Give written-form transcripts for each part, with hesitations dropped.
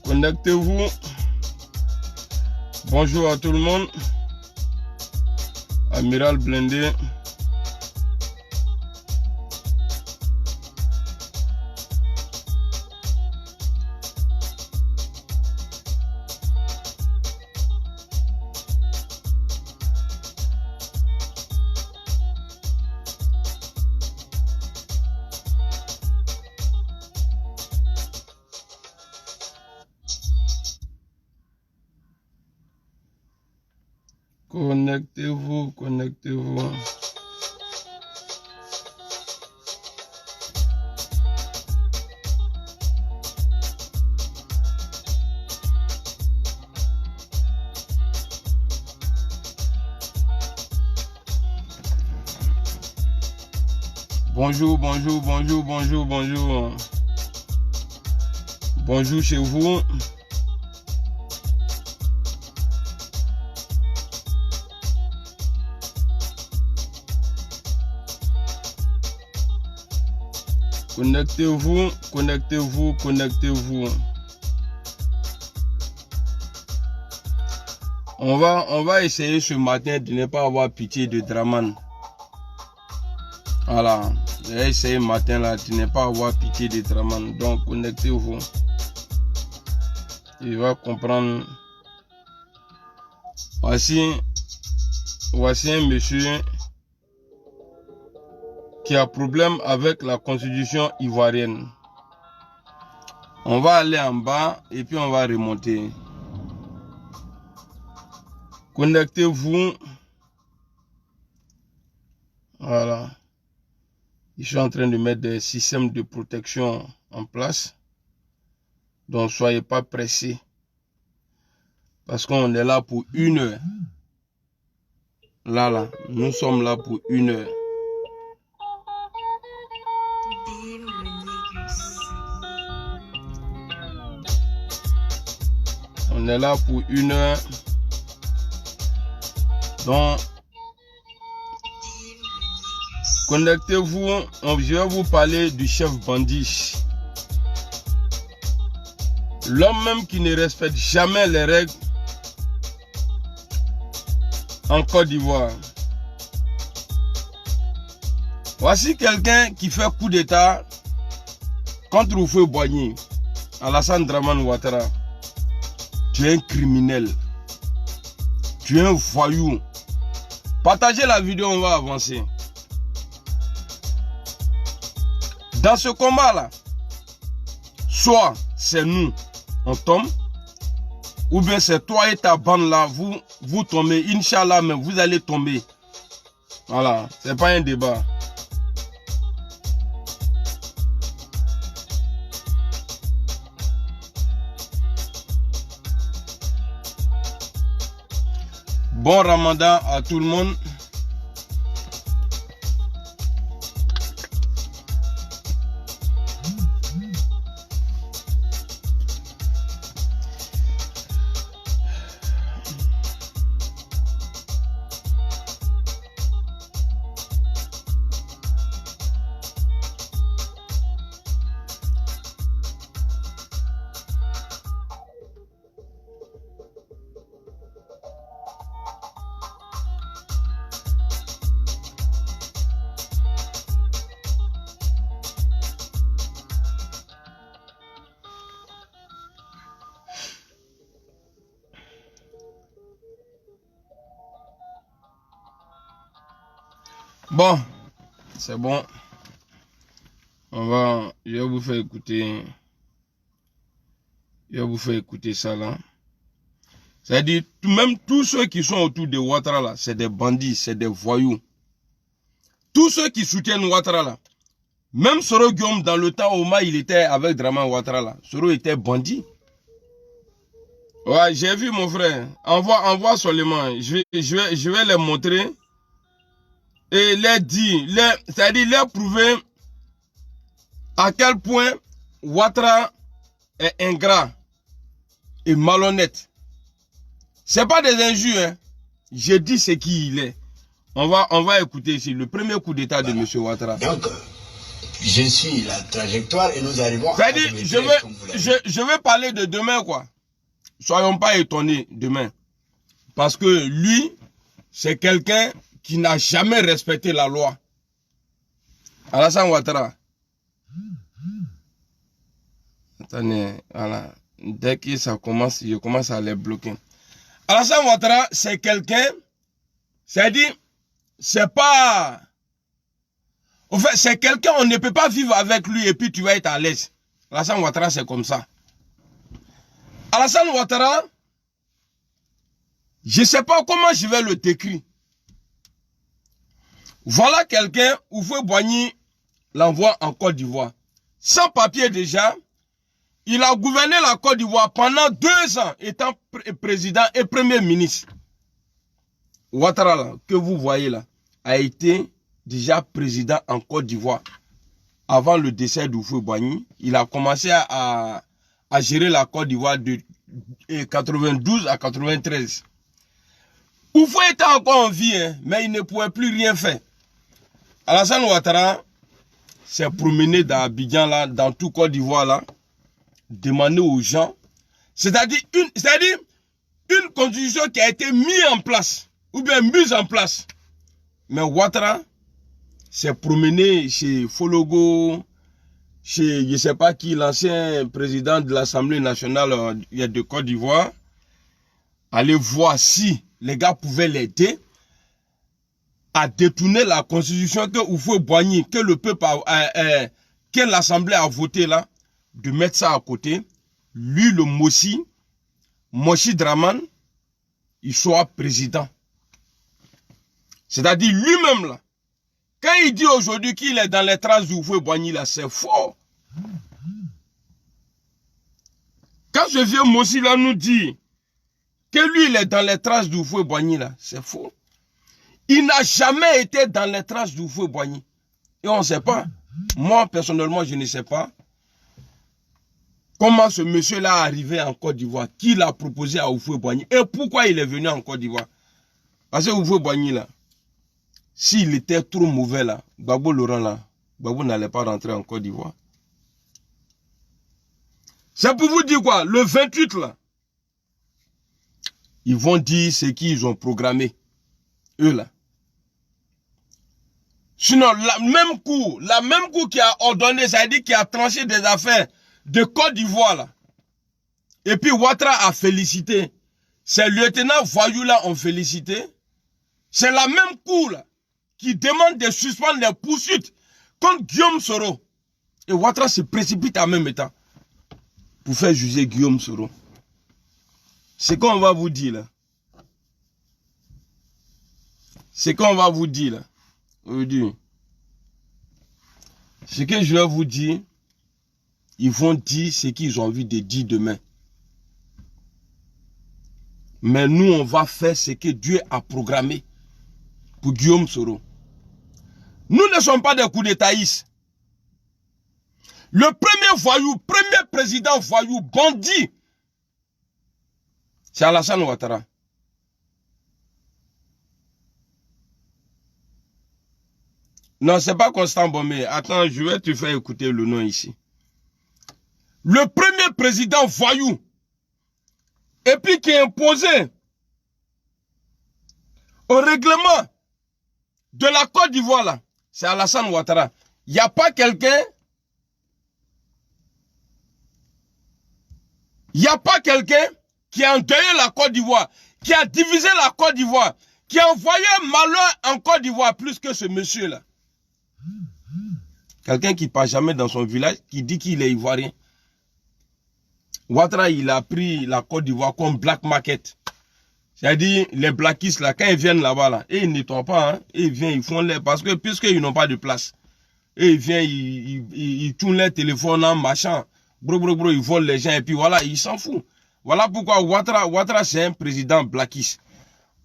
Connectez-vous. Bonjour à tout le monde. Amiral Blindé. Connectez-vous, connectez-vous. Bonjour, bonjour, bonjour, bonjour, bonjour. Bonjour chez vous. Connectez-vous, connectez-vous, connectez-vous. On va essayer ce matin de ne pas avoir pitié de Draman. Voilà. J'ai essayé matin là de ne pas avoir pitié de Draman. Donc connectez-vous. Il va comprendre. Voici un monsieur qui a problème avec la constitution ivoirienne. On va aller en bas et puis on va remonter. Connectez-vous. Voilà. Je suis en train de mettre des systèmes de protection en place. Donc soyez pas pressés. Parce qu'on est là pour 1 heure. Là, nous sommes là pour 1 heure. On est là pour 1 heure. Donc, connectez-vous. Je vais vous parler du chef bandit. L'homme même qui ne respecte jamais les règles en Côte d'Ivoire. Voici quelqu'un qui fait coup d'état contre Houphouët-Boigny, Alassane Dramane Ouattara. Tu es un criminel. Tu es un voyou. Partagez la vidéo, on va avancer. Dans ce combat-là, soit c'est nous, on tombe, ou bien c'est toi et ta bande-là, vous tombez. Inch'Allah, mais vous allez tomber. Voilà, c'est pas un débat. Bon Ramadan à tout le monde. Bon, c'est bon. Je vais vous faire écouter. Je vais vous faire écouter ça là. C'est-à-dire, même tous ceux qui sont autour de Ouattara là, c'est des bandits, c'est des voyous. Tous ceux qui soutiennent Ouattara là, même Soro Guillaume, dans le temps où il était avec Dramane Ouattara là, Soro était bandit. Ouais, j'ai vu mon frère. Envoie seulement. Je vais les montrer. Et les dire, c'est-à-dire les prouver à quel point Ouattara est ingrat et malhonnête. C'est pas des injures, hein. Je dis ce qu'il est. On va écouter ici le premier coup d'état de M. Ouattara. Donc, je suis la trajectoire et nous arrivons à... C'est-à-dire, je vais parler de demain, quoi. Soyons pas étonnés demain. Parce que lui, c'est quelqu'un qui n'a jamais respecté la loi. Alassane Ouattara. Attendez, voilà. Dès que ça commence, je commence à les bloquer. Alassane Ouattara, c'est quelqu'un, c'est-à-dire, c'est pas... En fait, c'est quelqu'un, on ne peut pas vivre avec lui et puis tu vas être à l'aise. Alassane Ouattara, c'est comme ça. Alassane Ouattara, je ne sais pas comment je vais le décrire. Voilà quelqu'un, Houphouët-Boigny l'envoie en Côte d'Ivoire. Sans papier déjà, il a gouverné la Côte d'Ivoire pendant 2 ans, étant président et premier ministre. Ouattara, là, que vous voyez là, a été déjà président en Côte d'Ivoire. Avant le décès d'Houphouët-Boigny, il a commencé à gérer la Côte d'Ivoire de 92 à 93. Houphouët était encore en vie, hein, mais il ne pouvait plus rien faire. Alassane Ouattara s'est promené dans Abidjan, là, dans tout Côte d'Ivoire, là, demander aux gens, c'est-à-dire une constitution qui a été mise en place, ou bien mise en place. Mais Ouattara s'est promené chez Fologo, chez je ne sais pas qui, l'ancien président de l'Assemblée nationale de Côte d'Ivoire, aller voir si les gars pouvaient l'aider à détourner la constitution que Houphouët-Boigny, que le peuple que l'Assemblée a voté là, de mettre ça à côté. Lui, le Moshi Draman, il soit président. C'est-à-dire lui-même là, quand il dit aujourd'hui qu'il est dans les traces d'Houphouët-Boigny là, c'est faux. Quand ce vieux Moshi là nous dit que lui il est dans les traces d'Houphouët-Boigny là, c'est faux. Il n'a jamais été dans les traces d'Houphouët-Boigny. Et on ne sait pas. Moi, personnellement, je ne sais pas comment ce monsieur-là est arrivé en Côte d'Ivoire. Qui l'a proposé à Houphouët-Boigny. Et pourquoi il est venu en Côte d'Ivoire. Parce que Houphouët-Boigny, là, s'il était trop mauvais, là, Gbagbo Laurent, là, Gbagbo n'allait pas rentrer en Côte d'Ivoire. C'est pour vous dire quoi. Le 28, là, ils vont dire ce qu'ils ont programmé. Eux, là. Sinon, la même cour qui a ordonné, ça veut dire qui a tranché des affaires de Côte d'Ivoire, là. Et puis Ouattara a félicité. Ces lieutenants voyous là ont félicité. C'est la même cour là qui demande de suspendre les poursuites contre Guillaume Soro. Et Ouattara se précipite en même temps pour faire juger Guillaume Soro. C'est qu'on va vous dire là. C'est qu'on va vous dire là. Aujourd'hui. Ce que je vais vous dire, ils vont dire ce qu'ils ont envie de dire demain. Mais nous, on va faire ce que Dieu a programmé pour Guillaume Soro. Nous ne sommes pas des coups d'étaïstes. Le premier voyou, premier président voyou, bandit, c'est Alassane Ouattara. Non, c'est pas Constant Bomé. Attends, je vais te faire écouter le nom ici. Le premier président voyou, et puis qui est imposé au règlement de la Côte d'Ivoire, là, c'est Alassane Ouattara. Il n'y a pas quelqu'un, qui a endeuillé la Côte d'Ivoire, qui a divisé la Côte d'Ivoire, qui a envoyé malheur en Côte d'Ivoire plus que ce monsieur-là. Quelqu'un qui ne part jamais dans son village, qui dit qu'il est ivoirien. Ouattara, il a pris la Côte d'Ivoire comme black market. C'est-à-dire, les blackistes, là, quand ils viennent là-bas, là, et ils ne nettoient pas, hein, et ils viennent, ils font l'air, parce que, puisqu'ils n'ont pas de place, et ils viennent, ils tournent les téléphones en machin, ils volent les gens, et puis voilà, ils s'en foutent. Voilà pourquoi Ouattara, c'est un président blackiste.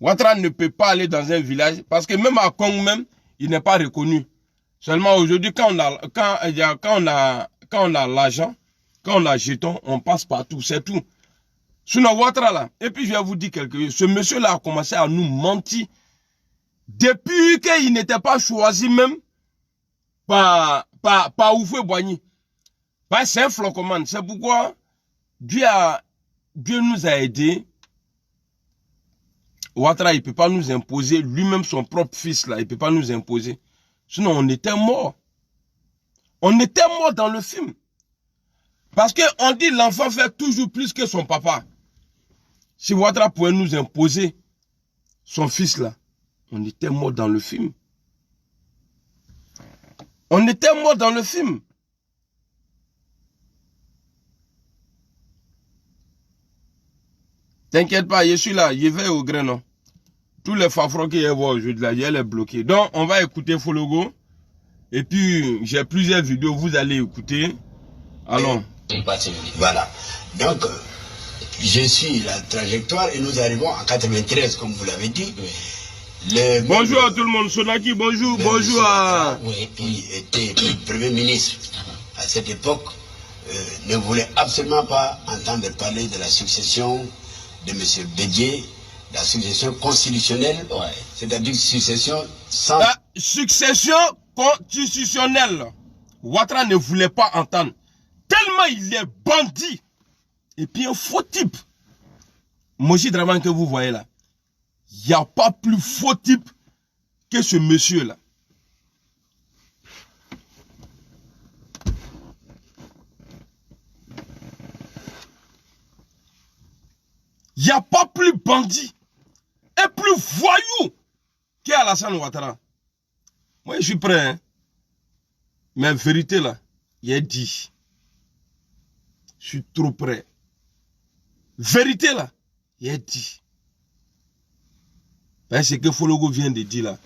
Ouattara ne peut pas aller dans un village, parce que même à Congo même, il n'est pas reconnu. Seulement aujourd'hui, quand on a l'argent, quand on a jeton, on passe partout, c'est tout. Sinon, Ouattara là, et puis je vais vous dire quelque chose, ce monsieur-là a commencé à nous mentir depuis qu'il n'était pas choisi même Pas Oufoué Boigny. C'est un flocomane. C'est pourquoi Dieu nous a aidés. Ouattara, il ne peut pas nous imposer. Lui-même, son propre fils, là, il ne peut pas nous imposer. Sinon, on était morts. On était morts dans le film. Parce qu'on dit l'enfant fait toujours plus que son papa. Si Ouattara pouvait nous imposer son fils, là, on était morts dans le film. On était morts dans le film. T'inquiète pas, je suis là, je vais au grain. Tous les fafros qu'il y a aujourd'hui, là, je les bloquer. Donc, on va écouter Fologo. Et puis, j'ai plusieurs vidéos, vous allez écouter. Allons. Voilà. Donc, je suis la trajectoire et nous arrivons en 93, comme vous l'avez dit. Bonjour à tout le monde. Sonaki, bonjour. Bonjour à... Oui, qui était Premier ministre à cette époque, ne voulait absolument pas entendre parler de la succession de M. Bédié, la succession constitutionnelle, c'est-à-dire succession sans... La succession constitutionnelle, Ouattara ne voulait pas entendre. Tellement il est bandit. Et puis un faux type. Mochi Draman que vous voyez là. Il n'y a pas plus faux type que ce monsieur-là. Il n'y a pas plus bandit et plus voyou qu'Alassane Ouattara. Moi, je suis prêt. Hein? Mais vérité, là, il a dit. Je suis trop prêt. Vérité, là, il a dit. Ben, ce que Fologo vient de dire, là.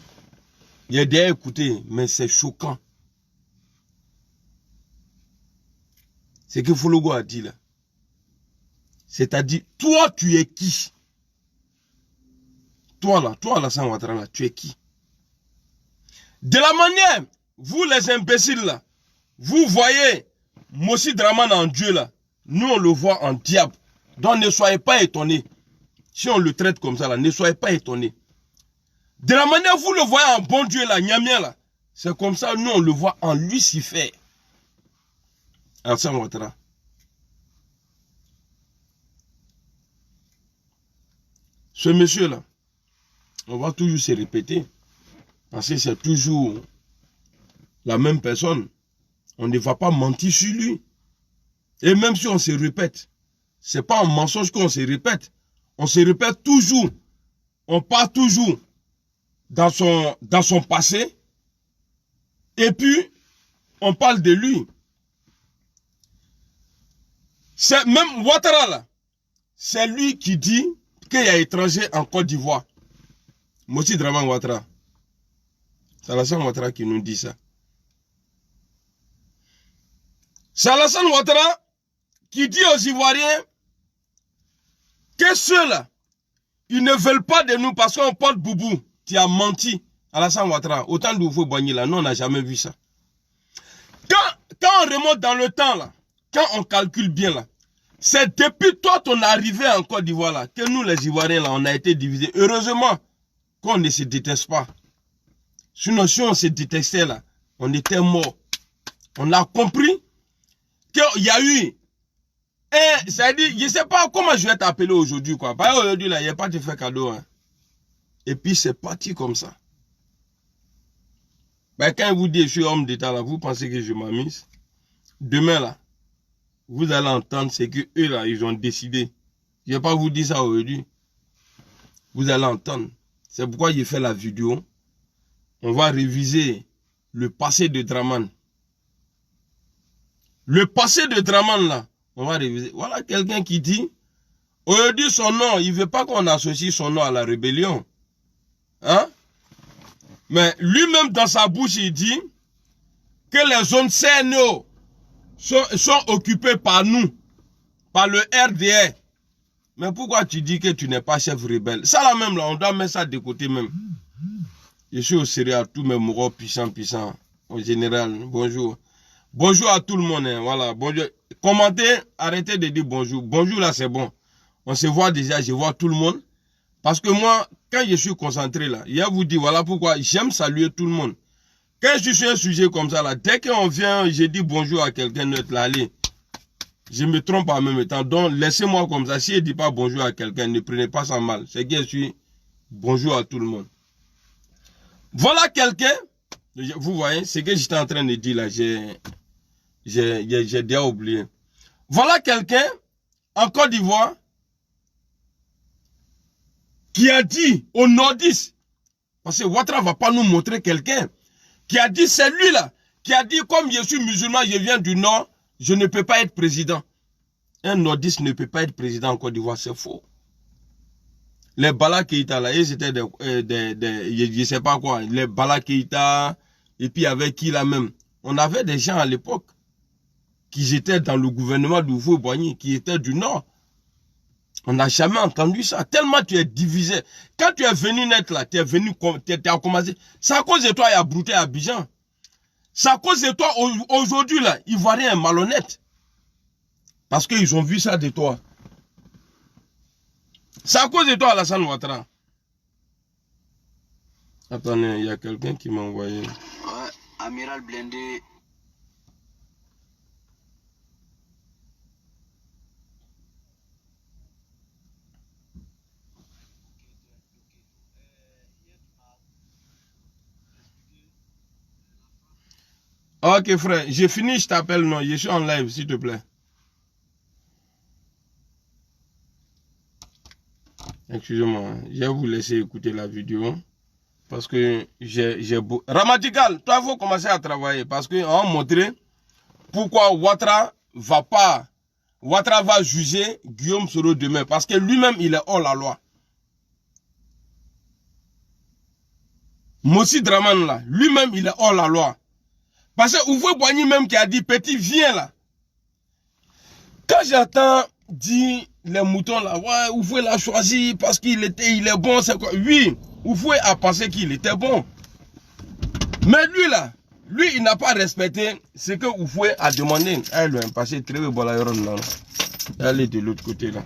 Il a déjà écouté, mais c'est choquant. Ce que Fologo a dit, là. C'est-à-dire, toi, tu es qui? Toi, là, toi, Alassane Ouattara, là, tu es qui? De la manière, vous les imbéciles, là, vous voyez Mochi Draman en Dieu, là. Nous, on le voit en diable. Donc, ne soyez pas étonnés. Si on le traite comme ça, là, ne soyez pas étonnés. De la manière, vous le voyez en bon Dieu, là, Niamien, là. C'est comme ça, nous, on le voit en Lucifer. Alassane Ouattara. Ce monsieur-là, on va toujours se répéter. Parce que c'est toujours la même personne. On ne va pas mentir sur lui. Et même si on se répète, ce n'est pas un mensonge qu'on se répète. On se répète toujours. On part toujours dans son passé. Et puis, on parle de lui. C'est même Ouattara là. C'est lui qui dit qu'il y a étranger en Côte d'Ivoire. Mochi Draman Ouattara. C'est Alassane Ouattara qui nous dit ça. C'est Alassane Ouattara qui dit aux Ivoiriens que ceux-là, ils ne veulent pas de nous parce qu'on porte boubou. Tu as menti, Alassane Ouattara. Autant de vous Boigny là, nous on n'a jamais vu ça. Quand on remonte dans le temps là, quand on calcule bien là, c'est depuis toi ton arrivée en Côte d'Ivoire là, que nous les Ivoiriens là, on a été divisés. Heureusement qu'on ne se déteste pas. Sinon, si on se détestait là, on était mort. On a compris qu'il y a eu c'est-à-dire, je ne sais pas comment je vais t'appeler aujourd'hui, quoi. Parce qu'aujourd'hui, là, il n'y a pas de fait cadeau. Hein. Et puis, c'est parti comme ça. Ben, quand vous dites je suis homme d'État, là, vous pensez que je m'amuse. Demain, là, vous allez entendre ce que eux, là, ils ont décidé. Je ne vais pas vous dire ça aujourd'hui. Vous allez entendre. C'est pourquoi j'ai fait la vidéo. On va réviser le passé de Draman. Le passé de Draman, là, on va réviser. Voilà quelqu'un qui dit, aujourd'hui son nom, il ne veut pas qu'on associe son nom à la rébellion. Hein? Mais lui-même dans sa bouche, il dit que les zones CNO sont occupées par nous, par le RDR. Mais pourquoi tu dis que tu n'es pas chef rebelle? Ça là même, là, on doit mettre ça de côté même. Je suis au sérieux à tous mes mourants puissants, au général. Bonjour. Bonjour à tout le monde. Hein, voilà. Bonjour. Commentez, arrêtez de dire bonjour. Bonjour là, c'est bon. On se voit déjà, je vois tout le monde. Parce que moi, quand je suis concentré là, je vous dis, voilà pourquoi j'aime saluer tout le monde. quand je suis sur un sujet comme ça, là, dès qu'on vient, je dis bonjour à quelqu'un d'autre, là, allez, je me trompe en même temps. Donc, laissez-moi comme ça. Si je ne dis pas bonjour à quelqu'un, ne prenez pas ça mal. C'est que je suis bonjour à tout le monde. Voilà quelqu'un, vous voyez, ce que j'étais en train de dire là, j'ai déjà oublié. Voilà quelqu'un, en Côte d'Ivoire, qui a dit aux nordistes, parce que Ouattara ne va pas nous montrer quelqu'un, qui a dit, c'est lui là, qui a dit, comme je suis musulman, je viens du Nord, je ne peux pas être président. Un nordiste ne peut pas être président en Côte d'Ivoire, c'est faux. Les Bala Keïta là, ils étaient je ne sais pas quoi, les Bala Keïta, et puis avec qui là même. On avait des gens à l'époque qui étaient dans le gouvernement d'Houphouët-Boigny, qui étaient du Nord. On n'a jamais entendu ça. Tellement tu es divisé. Quand tu es venu naître là, tu es venu, tu as commencé. C'est à cause de toi, il y a brouté à Abidjan. C'est à cause de toi, aujourd'hui là, Ivoirien est malhonnête. Parce qu'ils ont vu ça de toi. C'est à cause de toi, Alassane Ouattara. Attendez, il y a quelqu'un qui m'a envoyé. Ouais, Amiral Blindé. Ok frère, j'ai fini, je t'appelle, non, je suis en live, s'il te plaît. Excusez-moi, je vais vous laisser écouter la vidéo. Parce que j'ai beau... Ramatikal, toi, il faut commencer à travailler. Parce qu'on va montrer pourquoi Ouattara va juger Guillaume Soro demain. Parce que lui-même, il est hors la loi. Mossi Draman, là, lui-même, il est hors la loi. Parce que Houphouët-Boigny même qui a dit, petit, viens là. Quand j'entends dire les moutons là, ouais, Houphouët l'a choisi parce qu'il est bon, c'est quoi? Oui, Houphouët a pensé qu'il était bon. Mais lui là, lui il n'a pas respecté ce que Houphouët a demandé. Elle est passé très bon là. Elle est de l'autre côté là.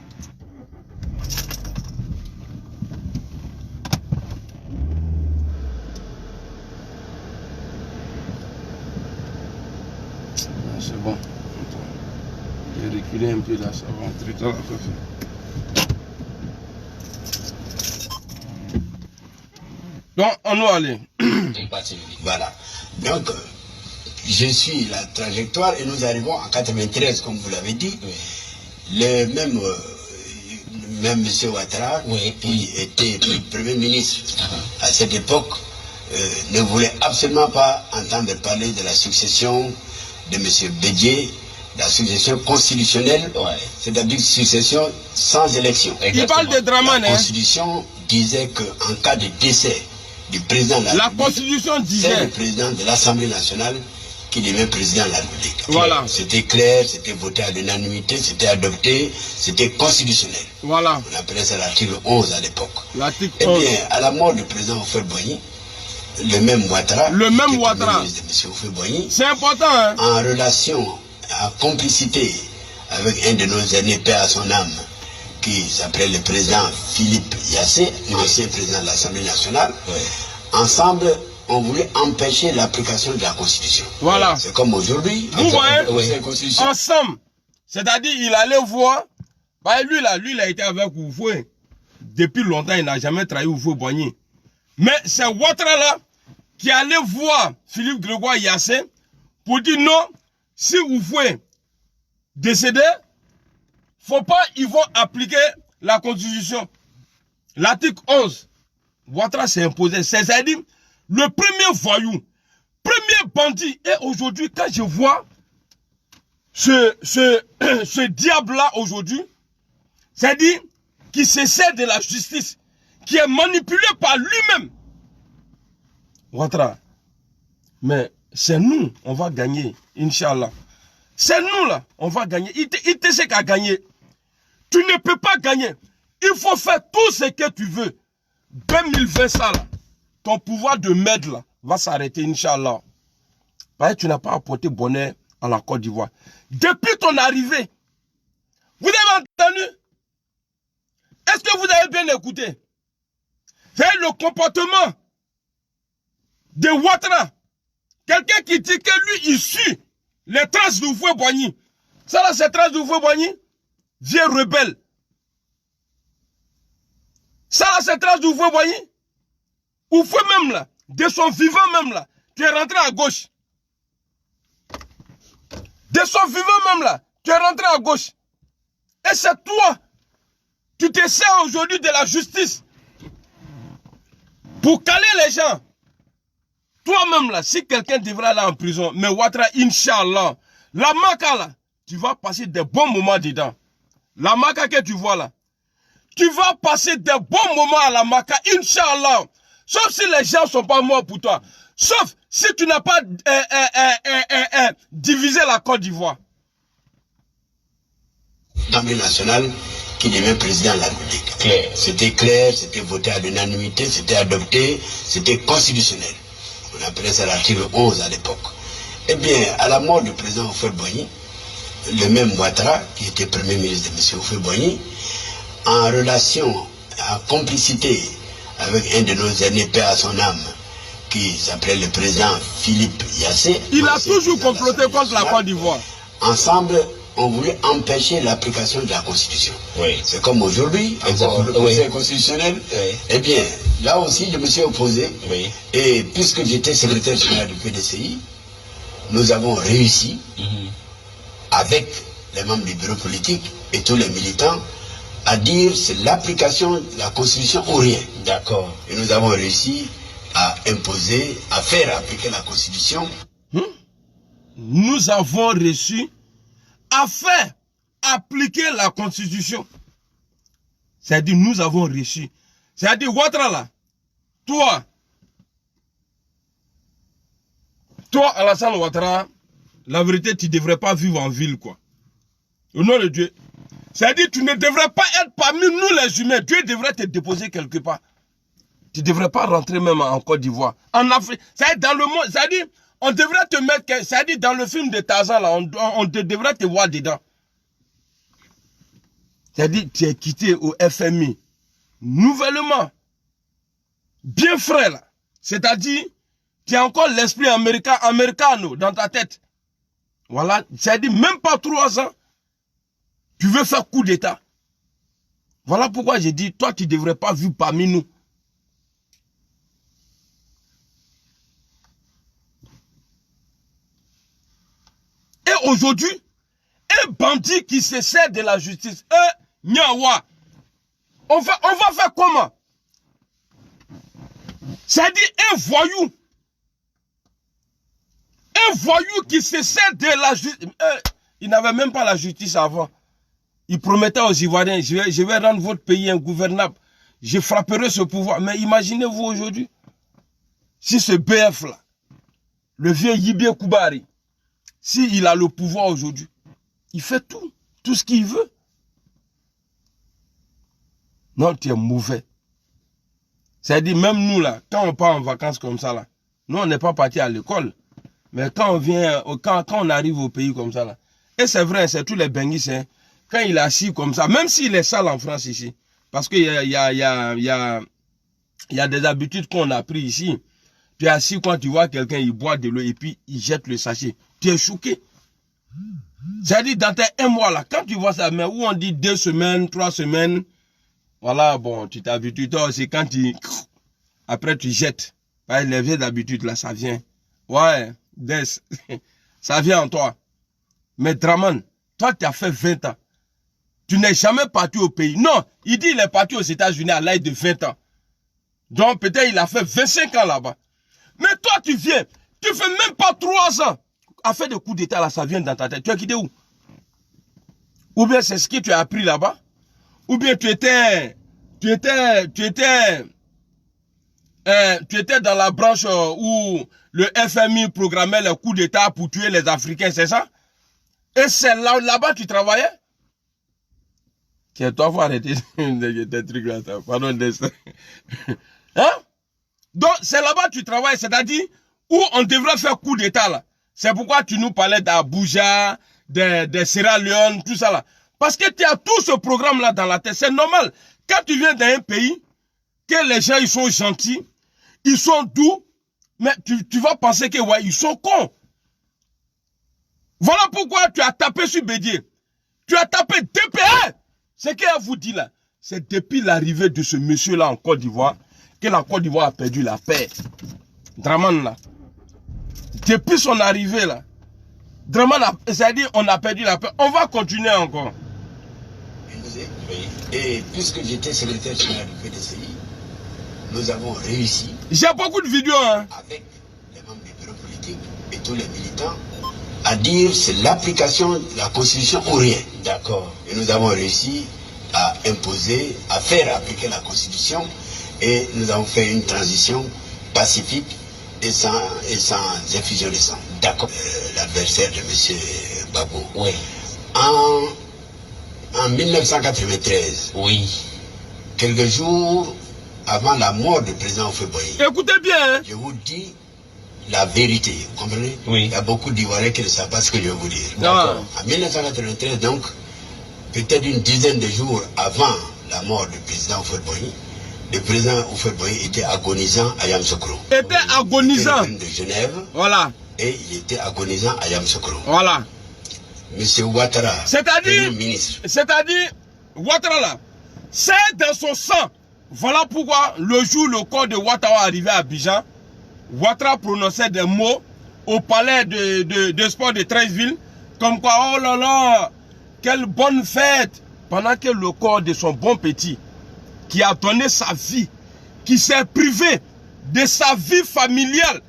C'est bon. J'ai reculé un peu là, ça va entrer dans la coiffure. Donc, on va aller. Voilà. Donc, je suis la trajectoire et nous arrivons en 93, comme vous l'avez dit. Oui. Même M. Ouattara, oui, qui était Premier ministre à cette époque, ne voulait absolument pas entendre parler de la succession de M. Bédié, la succession constitutionnelle, ouais, c'est-à-dire succession sans élection. Il parle de Draman. La Constitution disait qu'en cas de décès du président de la République, Constitution disait, c'est le président de l'Assemblée nationale qui devient président de la République. Voilà. C'était clair, c'était voté à l'unanimité, c'était adopté, c'était constitutionnel. Voilà. On appelait ça l'article 11 à l'époque. L'article 11. Eh bien, à la mort du président Houphouët-Boigny, le même Ouattara, c'est important, hein? En relation, en complicité avec un de nos aînés, père à son âme, qui s'appelait le président Philippe Yassé, ancien président de l'Assemblée nationale, ouais. Ensemble, on voulait empêcher l'application de la Constitution. Voilà. C'est comme aujourd'hui. Vous voyez, ensemble. C'est-à-dire, il allait voir, bah, lui, il a été avec Houphouët. Depuis longtemps, il n'a jamais trahi Houphouët-Boigny. Mais c'est Ouattara là qui allait voir Philippe Grégoire Yassé pour dire non, si Houphouët décédé, faut pas, ils vont appliquer la Constitution. L'article 11. Ouattara s'est imposé. C'est-à-dire, le premier voyou, premier bandit. Et aujourd'hui, quand je vois ce diable-là aujourd'hui, c'est-à-dire, qui se sert de la justice, qui est manipulé par lui-même. Ouattara, mais c'est nous, on va gagner, Inch'Allah. C'est nous là, on va gagner. Il te sait qu'à gagner. Tu ne peux pas gagner. Il faut faire tout ce que tu veux. 2020 ça là, ton pouvoir de maître là, va s'arrêter, Inch'Allah. Parce que tu n'as pas apporté bonheur à la Côte d'Ivoire. Depuis ton arrivée, vous avez entendu? Est-ce que vous avez bien écouté? C'est le comportement de Ouattara Quelqu'un qui dit que lui, il suit les traces de Houphouët-Boigny. Ça là, c'est traces de Houphouët-Boigny. Vieux rebelle. Ça là, c'est traces de Houphouët-Boigny. Houphouët même là, de son vivant même là, tu es rentré à gauche. De son vivant même là, tu es rentré à gauche. Et c'est toi, tu te sers aujourd'hui de la justice pour caler les gens. Toi-même là, si quelqu'un devrait aller en prison, mais Ouattara, Inch'Allah, la Maka là, tu vas passer des bons moments dedans. La Maka que tu vois là, tu vas passer des bons moments à la Maka, Inch'Allah. Sauf si les gens ne sont pas morts pour toi. Sauf si tu n'as pas divisé la Côte d'Ivoire. L'Assemblée nationale qui devient président de la République. C'était clair, c'était voté à l'unanimité, c'était adopté, c'était constitutionnel. On appelait ça l'article 11 à l'époque. Eh bien, à la mort du président Houphouët-Boigny, le même Ouattara, qui était premier ministre de M. Houphouët-Boigny, en relation, en complicité avec un de nos aînés, paix à son âme, qui s'appelait le président Philippe Yassé. Il a toujours comploté contre la Côte d'Ivoire. Ensemble, on voulait empêcher l'application de la Constitution. Oui. C'est comme aujourd'hui, le Conseil constitutionnel. Oui. Eh bien, là aussi, je me suis opposé. Oui. Et puisque j'étais secrétaire général du PDCI, nous avons réussi, avec les membres du bureau politique et tous les militants, à dire c'est l'application de la Constitution ou rien. D'accord. Et nous avons réussi à imposer, à faire appliquer la Constitution. Nous avons réussi à faire appliquer la Constitution. C'est-à-dire, nous avons réussi. C'est-à-dire, Ouattara là, toi, Alassane Ouattara, la vérité, tu ne devrais pas vivre en ville, quoi. Au nom de Dieu. C'est-à-dire, tu ne devrais pas être parmi nous les humains. Dieu devrait te déposer quelque part. Tu ne devrais pas rentrer même en Côte d'Ivoire. En Afrique. C'est-à-dire, dans le monde, c'est-à-dire, on devrait te mettre, c'est-à-dire, dans le film de Tarzan, là, on devrait te voir dedans. C'est-à-dire, tu es quitté au FMI. Nouvellement. Bien frais, là. C'est-à-dire, tu as encore l'esprit américano dans ta tête. Voilà. C'est-à-dire, même pas 3 ans, tu veux faire coup d'État. Voilà pourquoi j'ai dit, toi, tu ne devrais pas vivre parmi nous. Et aujourd'hui, un bandit qui se sert de la justice, Nyawa, on va faire comment? C'est-à-dire un voyou qui se sert de la justice. Il n'avait même pas la justice avant. Il promettait aux Ivoiriens, je vais rendre votre pays ingouvernable. Je frapperai ce pouvoir. Mais imaginez-vous aujourd'hui, si ce BF-là, le vieux Yibé Koubari, s'il a le pouvoir aujourd'hui, il fait tout ce qu'il veut. Non, tu es mauvais. C'est-à-dire, même nous, là, quand on part en vacances comme ça, là, nous, on n'est pas parti à l'école. Mais quand on vient, quand on arrive au pays comme ça, là, et c'est vrai, c'est tous les benguis, hein, quand il est assis comme ça, même s'il est sale en France ici, parce qu'il y a des habitudes qu'on a pris ici. Tu es assis quand tu vois quelqu'un, il boit de l'eau et puis il jette le sachet. Tu es choqué. C'est-à-dire, dans tes 1 mois là, quand tu vois ça, mais où on dit 2 semaines, 3 semaines, voilà, bon, tu t'habitues. C'est quand tu... Après, tu jettes. Les vieilles d'habitude, là, ça vient. Ouais, ça vient en toi. Mais Draman, toi, tu as fait 20 ans. Tu n'es jamais parti au pays. Non, il dit qu'il est parti aux États-Unis à l'âge de 20 ans. Donc, peut-être il a fait 25 ans là-bas. Mais toi, tu viens, tu fais même pas 3 ans. À faire des coups d'état, là, ça vient dans ta tête. Tu as quitté où? Ou bien c'est ce que tu as appris là-bas? Ou bien tu étais dans la branche où le FMI programmait les coups d'état pour tuer les Africains, c'est ça? Et c'est là-bas que tu travaillais? Toi, faut arrêter des trucs là, pardon, hein? Donc, c'est là-bas que tu travailles, c'est-à-dire où on devrait faire coup d'état là. C'est pourquoi tu nous parlais d'Abuja, de Sierra Leone, tout ça là. Parce que tu as tout ce programme là dans la tête. C'est normal. Quand tu viens d'un pays, que les gens ils sont gentils, ils sont doux, Mais tu vas penser que ouais, ils sont cons. Voilà pourquoi tu as tapé sur Bédié. Tu as tapé DPR. Ce qu'elle vous dit là, c'est depuis l'arrivée de ce monsieur-là en Côte d'Ivoire que la Côte d'Ivoire a perdu la paix. Dramane là. Depuis son arrivée là, Dramane, c'est-à-dire on a perdu la paix. On va continuer encore. Et puisque j'étais secrétaire général du PDCI, nous avons réussi. J'ai beaucoup de vidéos hein. Avec les membres du bureau politique et tous les militants à dire c'est l'application de la Constitution ou rien. D'accord. Et nous avons réussi à imposer, à faire appliquer la Constitution et nous avons fait une transition pacifique et sans effusion de sang. D'accord. L'adversaire de M. Gbagbo. Oui. En 1993. Oui. Quelques jours avant la mort du président Houphouët-Boigny. Écoutez bien. Hein? Je vous dis la vérité, vous comprenez? Oui. Il y a beaucoup d'Ivoiriens qui ne savent pas ce que je vais vous dire. D'accord. En 1993, donc, peut-être une dizaine de jours avant la mort du président Houphouët-Boigny, le président Houphouët-Boigny était agonisant à Yamoussoukro. Était agonisant. Il était de Genève. Voilà. Et il était agonisant à Yamoussoukro. Voilà. Monsieur Ouattara, c'est-à-dire, ministre. C'est-à-dire, Ouattara là, c'est dans son sang. Voilà pourquoi le jour où le corps de Ouattara arrivait à Abidjan, Ouattara prononçait des mots au palais de sport de Treichville, comme quoi, oh là là, quelle bonne fête, pendant que le corps de son bon petit, qui a donné sa vie, qui s'est privé de sa vie familiale,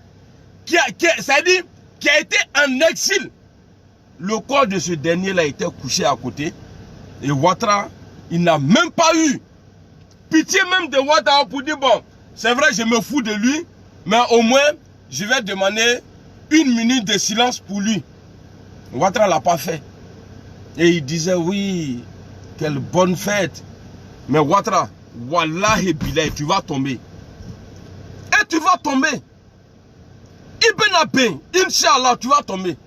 c'est-à-dire, qui a été en exil, le corps de ce dernier-là était couché à côté, et Ouattara, il n'a même pas eu pitié même de Ouattara pour dire, bon, c'est vrai, je me fous de lui, mais au moins, je vais demander 1 minute de silence pour lui. Ouattara ne l'a pas fait. Et il disait, oui, quelle bonne fête. Mais Ouattara, wallahi billahi, tu vas tomber. Et tu vas tomber. Ibn Abé, Inch'Allah, tu vas tomber.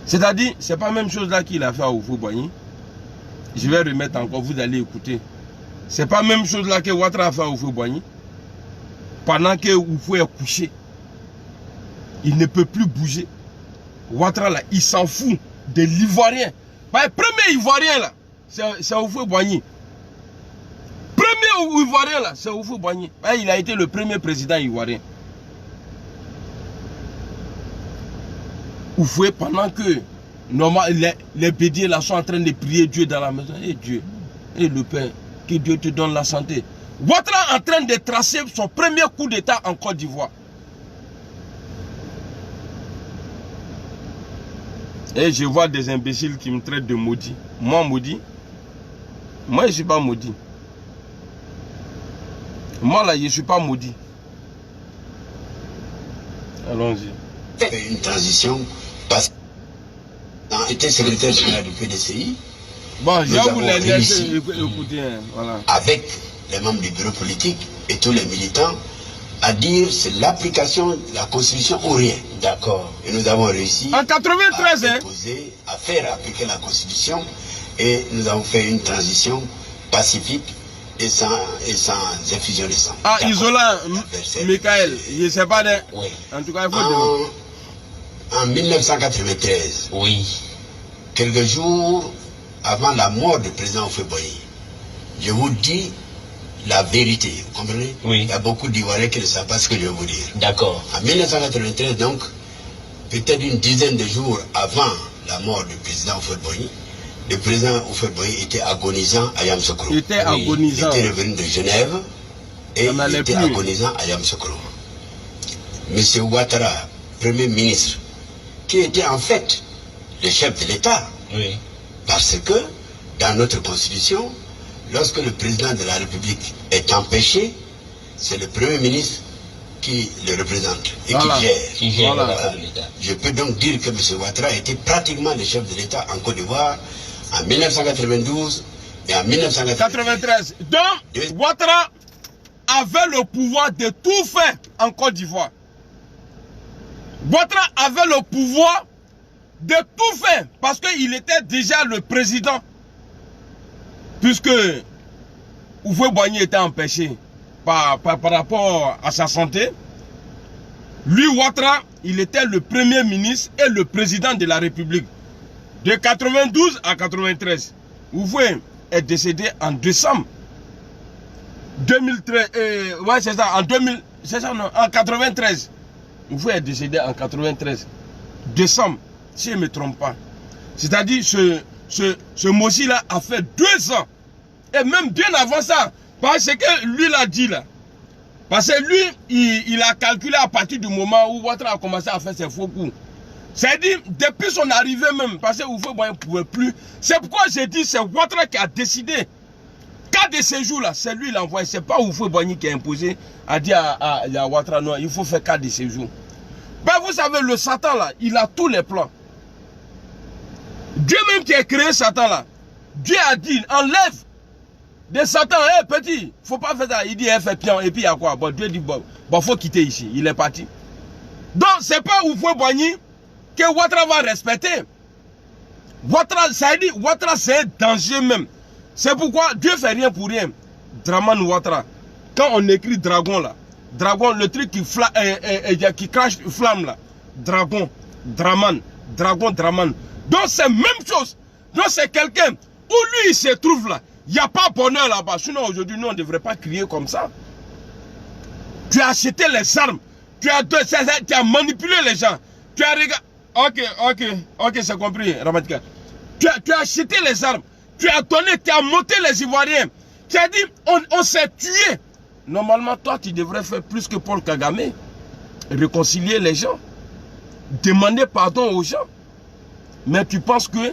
C'est-à-dire, c'est pas la même chose là qu'il a fait à Houphouët-Boigny. Je vais remettre encore, vous allez écouter. C'est pas la même chose là que Ouattara a fait à Houphouët-Boigny. Pendant que Houphouët est couché, il ne peut plus bouger. Ouattara là, il s'en fout de l'Ivoirien. Le premier Ivoirien là, c'est Houphouët-Boigny. Premier Ivoirien là, c'est Houphouët-Boigny. Il a été le premier président ivoirien. Houphouët, pendant que les bédiers là sont en train de prier Dieu dans la maison. Et Dieu, et le Père, que Dieu te donne la santé. Ouattara en train de tracer son premier coup d'état en Côte d'Ivoire. Et je vois des imbéciles qui me traitent de maudit. Moi maudit? Moi je ne suis pas maudit. Moi là je ne suis pas maudit. Allons-y. Une transition parce qu'il était secrétaire général du PDCI. Bon, je vais vous laisser écouter. Voilà. Avec les membres du bureau politique et tous les militants à dire c'est l'application de la Constitution ou rien. D'accord. Et nous avons réussi en 93, à faire appliquer la Constitution et nous avons fait une transition pacifique et sans effusion de sang. Ah, Isola, Michael, je ne sais pas de... Oui. En tout cas, il faut en 1993, oui, quelques jours avant la mort du président Houphouët-Boigny, je vous dis la vérité, vous comprenez? Oui. Il y a beaucoup d'Ivoiriens qui ne savent pas ce que je vais vous dire. D'accord. En 1993, donc, peut-être une dizaine de jours avant la mort du président Houphouët-Boigny, le président Houphouët-Boigny était agonisant à Yamoussoukro. Il était agonisant. Il était revenu de Genève et il était agonisant à Yamoussoukro. Monsieur Ouattara, Premier ministre, qui était en fait le chef de l'État. Oui. Parce que dans notre constitution, lorsque le président de la République est empêché, c'est le Premier ministre qui le représente et qui gère. Voilà. Je peux donc dire que M. Ouattara était pratiquement le chef de l'État en Côte d'Ivoire en 1992 et en 1993. Donc, Ouattara avait le pouvoir de tout faire en Côte d'Ivoire. Ouattara avait le pouvoir de tout faire parce qu'il était déjà le président. Puisque Houphouët-Boigny était empêché par rapport à sa santé, Lui, Ouattara, il était le premier ministre et le président de la République. De 92 à 93. Oufoué est décédé en décembre 2013. Ouais, c'est ça, en 2000, c'est ça, non, en 93. Oufoué est décédé en 93. Décembre, si je ne me trompe pas. C'est-à-dire, ce Mossi-là a fait 2 ans. Et même bien avant ça. Parce que lui l'a dit là. Parce que lui, il a calculé à partir du moment où Ouattara a commencé à faire ses faux coups. C'est-à-dire, depuis son arrivée même, parce que Houphouët-Boigny ne pouvait plus. C'est pourquoi j'ai dit, c'est Ouattara qui a décidé. Cas de séjour là, c'est lui qui l'a envoyé. Ce n'est pas Houphouët-Boigny qui a imposé, a dit à Ouattara, non, il faut faire cas de séjour. Ben, vous savez, le Satan là, il a tous les plans. Dieu même qui a créé Satan là, Dieu a dit, enlève de Satan, hé petit, faut pas faire ça. Il dit, fait pion, et puis il y a quoi? Bon, Dieu dit, bon, faut quitter ici. Il est parti. Donc, c'est pas Houphouët-Boigny que Ouattara va respecter. Ouattara, ça veut dire, Ouattara c'est un danger même. C'est pourquoi Dieu fait rien pour rien. Dramane Ouattara. Quand on écrit dragon là, dragon, le truc qui crache flamme là, dragon, Dramane, dragon, Dramane. Donc c'est même chose. Donc c'est quelqu'un où lui il se trouve là. Il n'y a pas bonheur là-bas. Sinon aujourd'hui nous on ne devrait pas crier comme ça. Tu as acheté les armes. Tu as manipulé les gens. Tu as regardé. Ok, c'est compris, Ramatika. Tu as acheté les armes. Tu as donné, tu as monté les Ivoiriens. Tu as dit, on s'est tué. Normalement, toi, tu devrais faire plus que Paul Kagame. Réconcilier les gens. Demander pardon aux gens. Mais tu penses que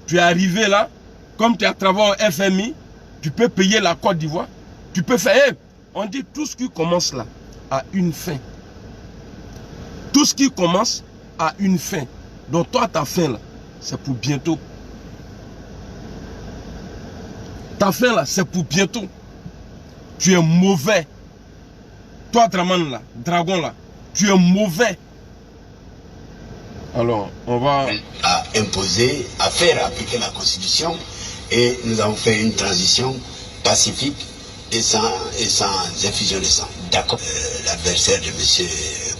tu es arrivé là, comme tu as travaillé au FMI, tu peux payer la Côte d'Ivoire. Tu peux faire. Hey, on dit tout ce qui commence là a une fin. Tout ce qui commence a une fin. Donc toi, ta fin là, c'est pour bientôt. Ta fin là, c'est pour bientôt. Tu es mauvais. Toi, Dramane là, dragon là, tu es mauvais. Alors, on va... à imposer, à faire appliquer la Constitution, et nous avons fait une transition pacifique et sans effusion de sang. D'accord. L'adversaire de M.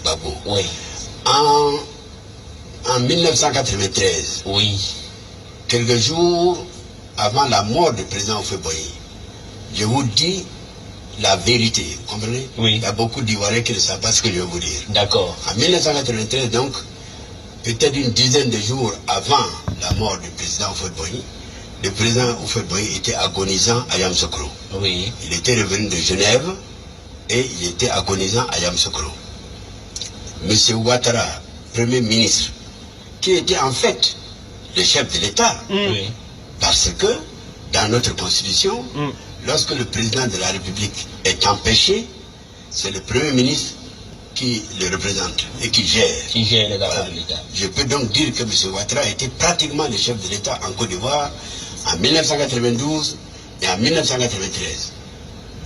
Gbagbo. Oui. En 1993, Oui. quelques jours avant la mort du président Houphouët-Boigny, je vous dis la vérité, vous comprenez? Oui. Il y a beaucoup d'Ivoiriens qui ne savent pas ce que je vais vous dire. D'accord. En 1993, donc, peut-être une dizaine de jours avant la mort du président Houphouët-Boigny, le président Houphouët-Boigny était agonisant à Yamoussoukro. Oui. Il était revenu de Genève et il était agonisant à Yamoussoukro. Monsieur Ouattara, Premier ministre, qui était en fait le chef de l'État, Oui. parce que dans notre constitution, lorsque le président de la République est empêché, c'est le Premier ministre qui le représente et qui gère. Qui gère les affaires Voilà. de l'État. Je peux donc dire que M. Ouattara était pratiquement le chef de l'État en Côte d'Ivoire en 1992 et en 1993.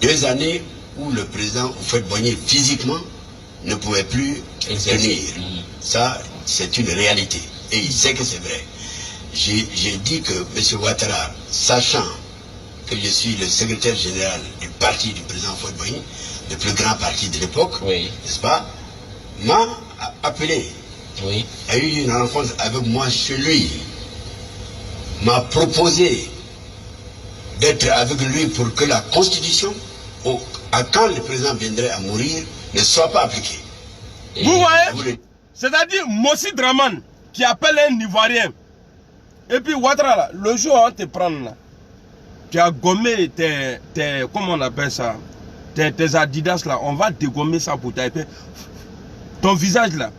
2 années où le président Houphouët-Boigny physiquement ne pouvait plus tenir. Ça, c'est une réalité. Et il sait que c'est vrai. J'ai dit que M. Ouattara, sachant que je suis le secrétaire général du parti du président Houphouët-Boigny, le plus grand parti de l'époque, Oui. n'est-ce pas, m'a appelé, Oui. a eu une rencontre avec moi chez lui, m'a proposé d'être avec lui pour que la Constitution, quand le président viendrait à mourir, ne soit pas appliquée. Vous voyez? Vous le- C'est-à-dire Mossi Dramane qui appelle un Ivoirien. Et puis Ouattara là, le jour où on te prend là, tu as gommé tes comment on appelle ça, tes Adidas là, on va dégommer ça pour taper. Ton visage là,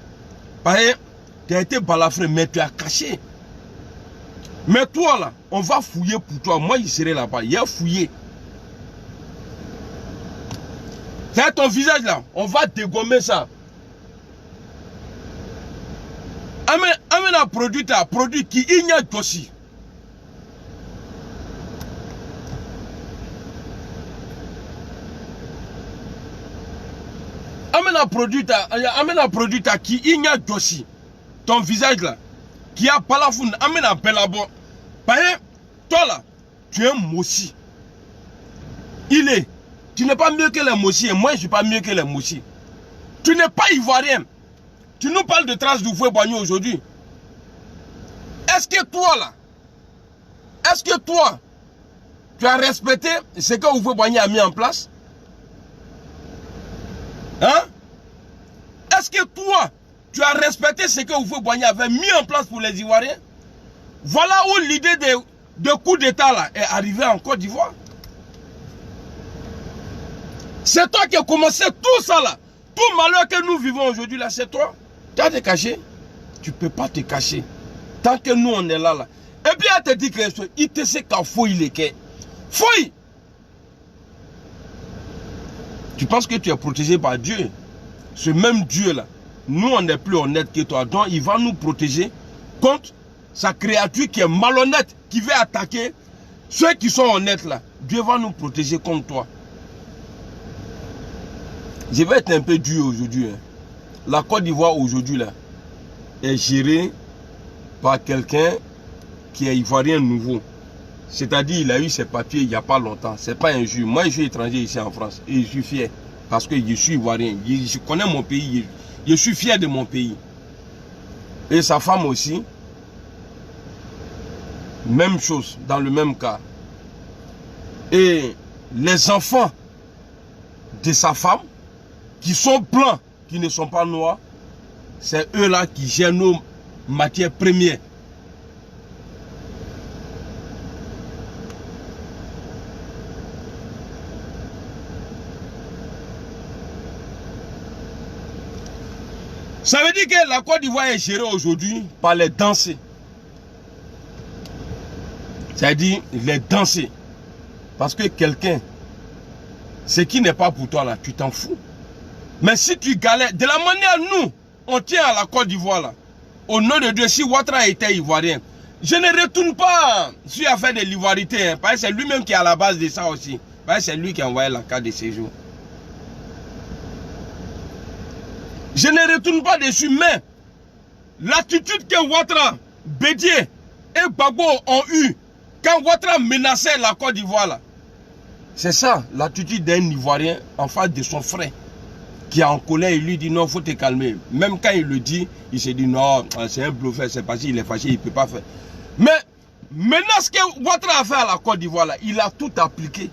pareil, tu as été balafré, mais tu as caché. Mais toi là, on va fouiller pour toi. Moi, il serai là-bas, il a fouillé. C'est ton visage là, on va dégommer ça. Amène un produit qui ignore aussi. Amène un produit qui ignore aussi. Ton visage là, qui a pas la foule, amène un pelabo. Parce que toi là, tu es un Mossi. Tu n'es pas mieux que les Mossi et moi je ne suis pas mieux que les Mossi. Tu n'es pas ivoirien. tu nous parles de traces d'Houphouët-Boigny aujourd'hui. Est-ce que toi là, tu as respecté ce que Houphouët-Boigny a mis en place? Hein? Est-ce que toi, tu as respecté ce que Houphouët-Boigny avait mis en place pour les Ivoiriens? Voilà où l'idée de coup d'État là est arrivée en Côte d'Ivoire. C'est toi qui as commencé tout ça là. Tout malheur que nous vivons aujourd'hui là, c'est toi. Tu as te caché? Tu ne peux pas te cacher. Tant que nous on est là. Et puis elle te dit que il te sait qu'à fouille les quais. Fouille! Tu penses que tu es protégé par Dieu? Ce même Dieu là, nous on est plus honnête que toi. Donc il va nous protéger contre sa créature qui est malhonnête, qui veut attaquer ceux qui sont honnêtes là. Dieu va nous protéger contre toi. Je vais être un peu dur aujourd'hui. Hein. La Côte d'Ivoire aujourd'hui là est gérée par quelqu'un qui est ivoirien nouveau. C'est-à-dire il a eu ses papiers il n'y a pas longtemps. C'est pas un juge. Moi je suis étranger ici en France et je suis fier parce que je suis ivoirien. Je connais mon pays. Je suis fier de mon pays. Et sa femme aussi. Même chose dans le même cas. Et les enfants de sa femme qui sont blancs, qui ne sont pas noirs, c'est eux là qui gèrent nos matières premières. Ça veut dire que la Côte d'Ivoire est gérée aujourd'hui par les dansés. C'est-à-dire les dansés. Parce que quelqu'un, ce qui n'est pas pour toi là, tu t'en fous. Mais si tu galères, de la manière nous, on tient à la Côte d'Ivoire là, au nom de Dieu, si Ouattara était ivoirien, je ne retourne pas sur l'affaire de l'ivoirité, hein, parce que c'est lui-même qui est à la base de ça aussi. Parce que c'est lui qui a envoyé la carte de séjour. Je ne retourne pas dessus, mais l'attitude que Ouattara, Bédié et Gbagbo ont eu quand Ouattara menaçait la Côte d'Ivoire là, c'est ça l'attitude d'un Ivoirien en face de son frère qui est en colère. Il lui dit non, il faut te calmer. Même quand il le dit, il se dit non, c'est un bluffeur, c'est parce qu'il est fâché, il ne peut pas faire. Mais maintenant ce que Ouattara a fait à la Côte d'Ivoire là, il a tout appliqué.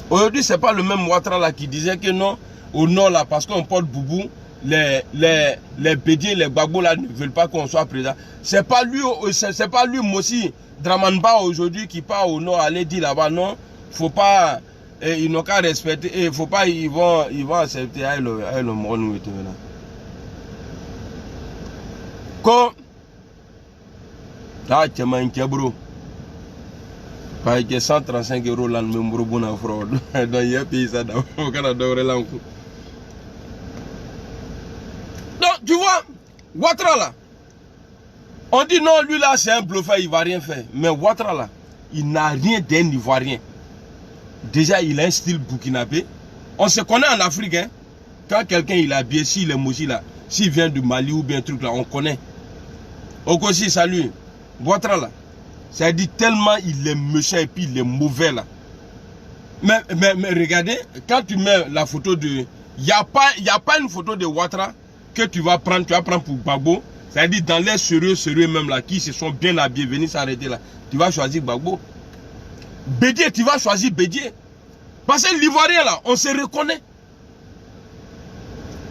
Aujourd'hui, ce n'est pas le même Ouattara là qui disait que non, au nord là, parce qu'on porte boubou, les Bédié, les Gbagbo là ne veulent pas qu'on soit président. C'est pas lui Mossi Dramanba aujourd'hui qui part au nord, aller dire là-bas non, faut pas, ils n'ont qu'à respecter, et faut pas, ils vont accepter le monde là. Comme là, tu m'as un bro. Parce que 135 € là, même bro, bon fraude. Donc il y a pays ça au Canada, là. Donc tu vois, Ouattara là, on dit non, lui là c'est un bluffeur, il ne va rien faire. Mais Ouattara là, il n'a rien d'un Ivoirien. Déjà, il a un style burkinabé. On se connaît en Afrique, hein. Quand quelqu'un il est habillé, s'il est mochi là, s'il vient du Mali ou bien un truc là, on connaît. Okosi, salut. Ouattara là, ça dit tellement il est méchant et puis il est mauvais là. Mais regardez, quand tu mets la photo de... Il n'y a pas une photo de Ouattara que tu vas prendre pour Gbagbo. C'est-à-dire dans les sérieux même là, qui se sont bien habillés, venir s'arrêter là. Tu vas choisir Gbagbo. Bédié, tu vas choisir Bédié. Parce que l'Ivoirien là, on se reconnaît.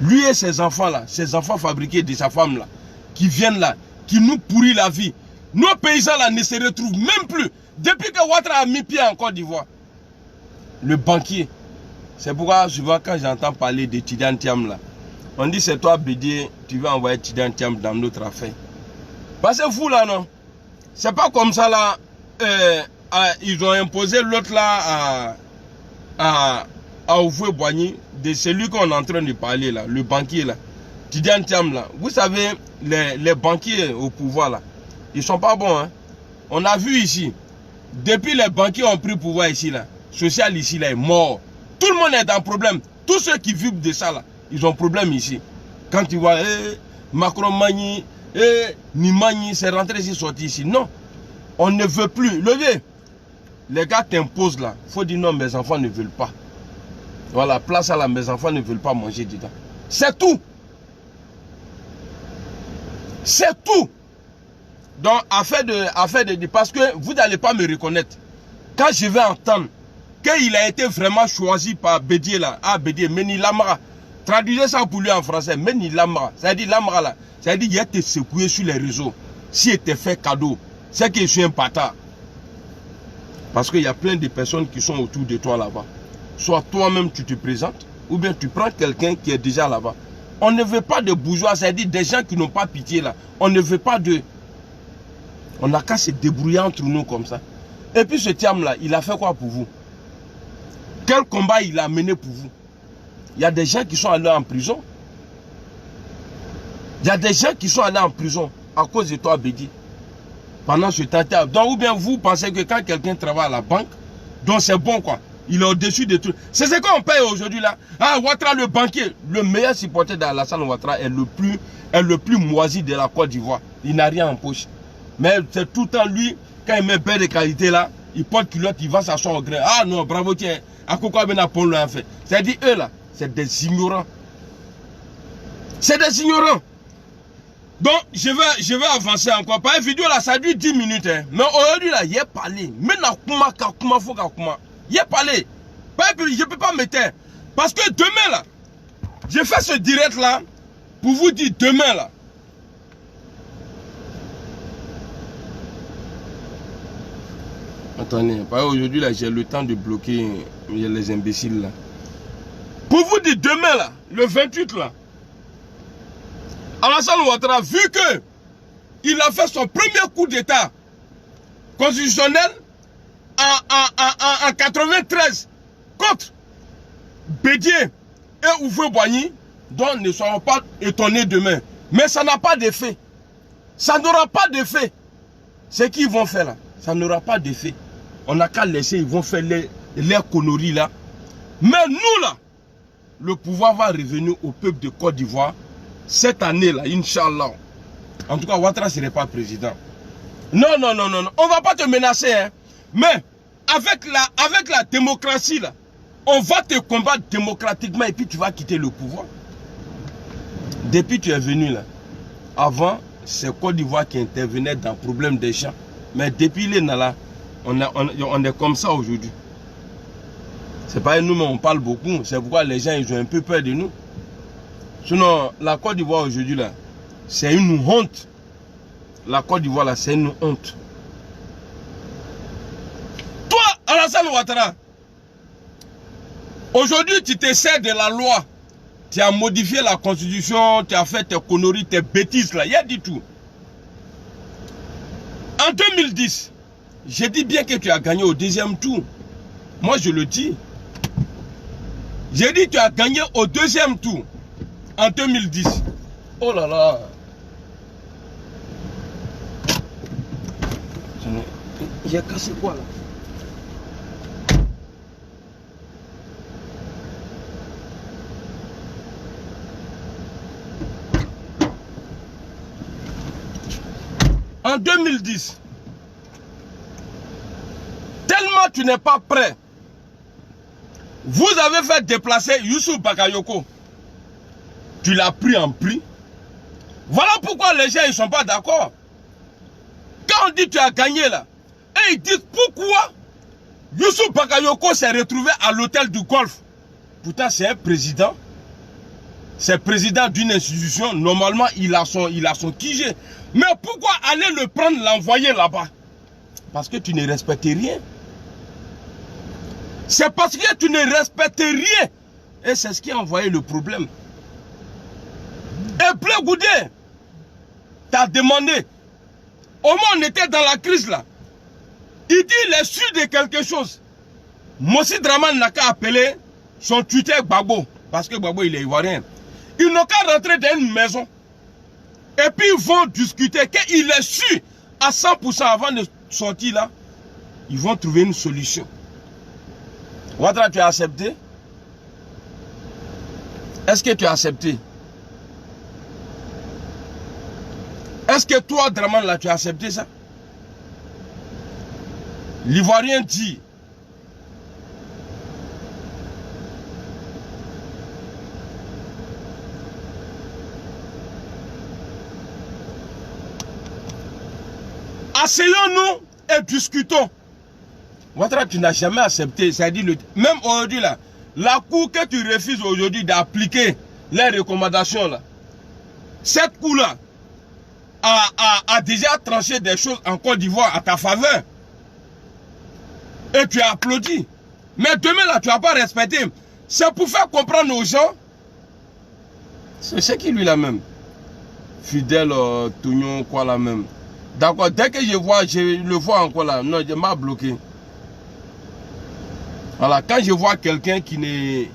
Lui et ses enfants là, ses enfants fabriqués de sa femme là, qui viennent là, qui nous pourrissent la vie. Nos paysans là ne se retrouvent même plus. Depuis que Ouattara a mis pied en Côte d'Ivoire. Le banquier. C'est pourquoi souvent quand j'entends parler de Tidiane Thiam là, on dit c'est toi Bédié, tu vas envoyer Tidiane Thiam dans notre affaire. Parce que vous là non, c'est pas comme ça là, ils ont imposé l'autre là à Houphouët-Boigny, de celui qu'on est en train de parler là, le banquier là, Tidiane Thiam là. Vous savez, les banquiers au pouvoir là, ils sont pas bons hein. On a vu ici, depuis les banquiers ont pris le pouvoir ici là, social ici là est mort. Tout le monde est dans problème. Tous ceux qui vivent de ça là, ils ont problème ici. Quand tu vois Macron Magny, Nimagny, c'est rentré ici, sorti ici. Non, on ne veut plus. Levez. Les gars t'imposent là. Il faut dire non, mes enfants ne veulent pas. Voilà, place à là, mes enfants ne veulent pas manger dedans. C'est tout. C'est tout. Donc, afin de parce que vous n'allez pas me reconnaître. Quand je vais entendre qu'il a été vraiment choisi par Bédié là, Bédié, Meni Lamara, traduisez ça pour lui en français, Meni Lamara, c'est-à-dire Lamara là, c'est-à-dire il a été secoué sur les réseaux, s'il était fait cadeau, c'est que je suis un bâtard. Parce qu'il y a plein de personnes qui sont autour de toi là-bas. Soit toi-même tu te présentes, ou bien tu prends quelqu'un qui est déjà là-bas. On ne veut pas de bourgeois, c'est-à-dire des gens qui n'ont pas pitié là. On ne veut pas de... On n'a qu'à se débrouiller entre nous comme ça. Et puis ce Thiam-là, il a fait quoi pour vous? Quel combat il a mené pour vous? Il y a des gens qui sont allés en prison. Il y a des gens qui sont allés en prison à cause de toi, Bédi. Pendant ce temps. Donc, ou bien vous pensez que quand quelqu'un travaille à la banque, donc c'est bon quoi. Il est au-dessus de tout. C'est ce qu'on paye aujourd'hui là. Ah, Ouattara le banquier, le meilleur supporter d'Alassane Ouattara est le plus moisi de la Côte d'Ivoire. Il n'a rien en poche. Mais c'est tout le temps lui, quand il met paix de qualité là, il porte culotte, il va s'asseoir au grain. Ah non, bravo tiens, à quoi ben pour le fait. C'est-à-dire eux là, c'est des ignorants. C'est des ignorants. Donc, je vais avancer encore. Par une vidéo là, ça dure 10 minutes. Hein. Mais aujourd'hui là, il a parlé. Mais il a parlé. Je ne peux pas me taire. Parce que demain là, je fais ce direct là pour vous dire demain là. Attendez, aujourd'hui là, j'ai le temps de bloquer les imbéciles là. Pour vous dire demain là, le 28 là, Alassane Ouattara, vu que il a fait son premier coup d'état constitutionnel en 93 contre Bédié et Houphouët-Boigny, donc ne soyons pas étonnés demain. Mais ça n'a pas d'effet. Ça n'aura pas d'effet. Ce qu'ils vont faire là, ça n'aura pas d'effet. On n'a qu'à laisser, ils vont faire les conneries là. Mais nous là, le pouvoir va revenir au peuple de Côte d'Ivoire cette année là, Inch'Allah. En tout cas, Ouattara ne serait pas président. Non. On ne va pas te menacer. Hein. Mais avec la démocratie là, on va te combattre démocratiquement et puis tu vas quitter le pouvoir. Depuis que tu es venu là, avant, c'est Côte d'Ivoire qui intervenait dans le problème des champs. Mais depuis les là, on est comme ça aujourd'hui. C'est pas nous, mais on parle beaucoup. C'est pourquoi les gens ils ont un peu peur de nous. Sinon, la Côte d'Ivoire aujourd'hui là, c'est une honte. La Côte d'Ivoire là, c'est une honte. Toi, Alassane Ouattara, aujourd'hui tu te sers de la loi. Tu as modifié la constitution, tu as fait tes conneries, tes bêtises là, il y a du tout. En 2010, j'ai dit bien que tu as gagné au deuxième tour. Moi je le dis. J'ai dit que tu as gagné au deuxième tour. En 2010. Oh là là. J'ai cassé quoi là? En 2010, tellement tu n'es pas prêt, vous avez fait déplacer Youssou Bakayoko. Tu l'as pris en prix. Voilà pourquoi les gens ne sont pas d'accord. Quand on dit que tu as gagné là, et ils disent pourquoi Youssou Bakayoko s'est retrouvé à l'hôtel du Golfe. Pourtant c'est un président. C'est président d'une institution. Normalement il a son QG. Mais pourquoi aller le prendre, l'envoyer là-bas? Parce que tu ne respectes rien. C'est parce que tu ne respectes rien. Et c'est ce qui a envoyé le problème. Et Blé Goudé t'a demandé, au moment où on était dans la crise là, il dit il est sûr de quelque chose. Mossi Draman n'a qu'à appeler son tuteur Gbagbo, parce que Gbagbo il est ivoirien. Ils n'ont qu'à rentrer dans une maison. Et puis ils vont discuter, qu'il est sûr à 100% avant de sortir là, ils vont trouver une solution. Ouattara, tu as accepté? Est-ce que tu as accepté? Est-ce que toi, Draman, là, tu as accepté ça? L'Ivoirien dit, Asseyons-nous et discutons. Ouattara, tu n'as jamais accepté, c'est-à-dire, même aujourd'hui, là, la Cour que tu refuses aujourd'hui d'appliquer les recommandations, là, cette Cour-là a déjà tranché des choses en Côte d'Ivoire à ta faveur. Et tu as applaudi. Mais demain, là, tu n'as pas respecté. C'est pour faire comprendre aux gens. C'est qui lui, là même? Fidèle, Tougnon, quoi, là même. D'accord, dès que je le vois encore là, non, je m'a bloqué. Voilà, quand je vois quelqu'un qui n'est...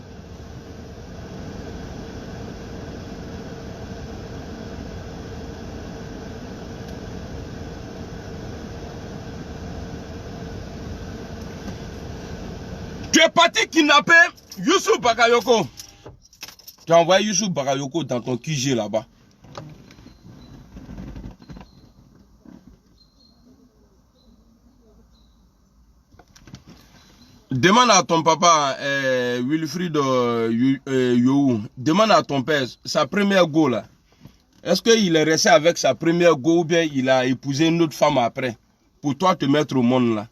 Tu es parti kidnapper Youssouf Bakayoko. Tu as envoyé Youssouf Bakayoko dans ton QG là-bas. Demande à ton papa, Wilfried You, demande à ton père, sa première go là. Est-ce qu'il est resté avec sa première go ou bien il a épousé une autre femme après? Pour toi te mettre au monde là.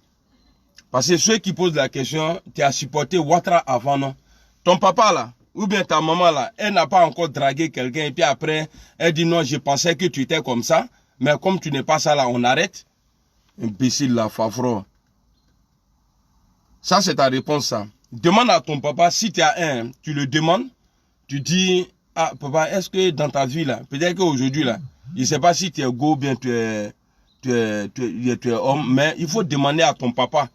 Parce que ceux qui posent la question, tu as supporté Ouattara avant, non? Ton papa là, ou bien ta maman là, elle n'a pas encore dragué quelqu'un et puis après, elle dit non, je pensais que tu étais comme ça, mais comme tu n'es pas ça là, on arrête. Imbécile là, Favreau. Ça, c'est ta réponse, ça. Demande à ton papa, si tu as un, tu le demandes, tu dis, ah, papa, est-ce que dans ta vie, là, peut-être qu'aujourd'hui, là, je ne sais pas si tu es go ou bien tu es homme, mais il faut demander à ton papa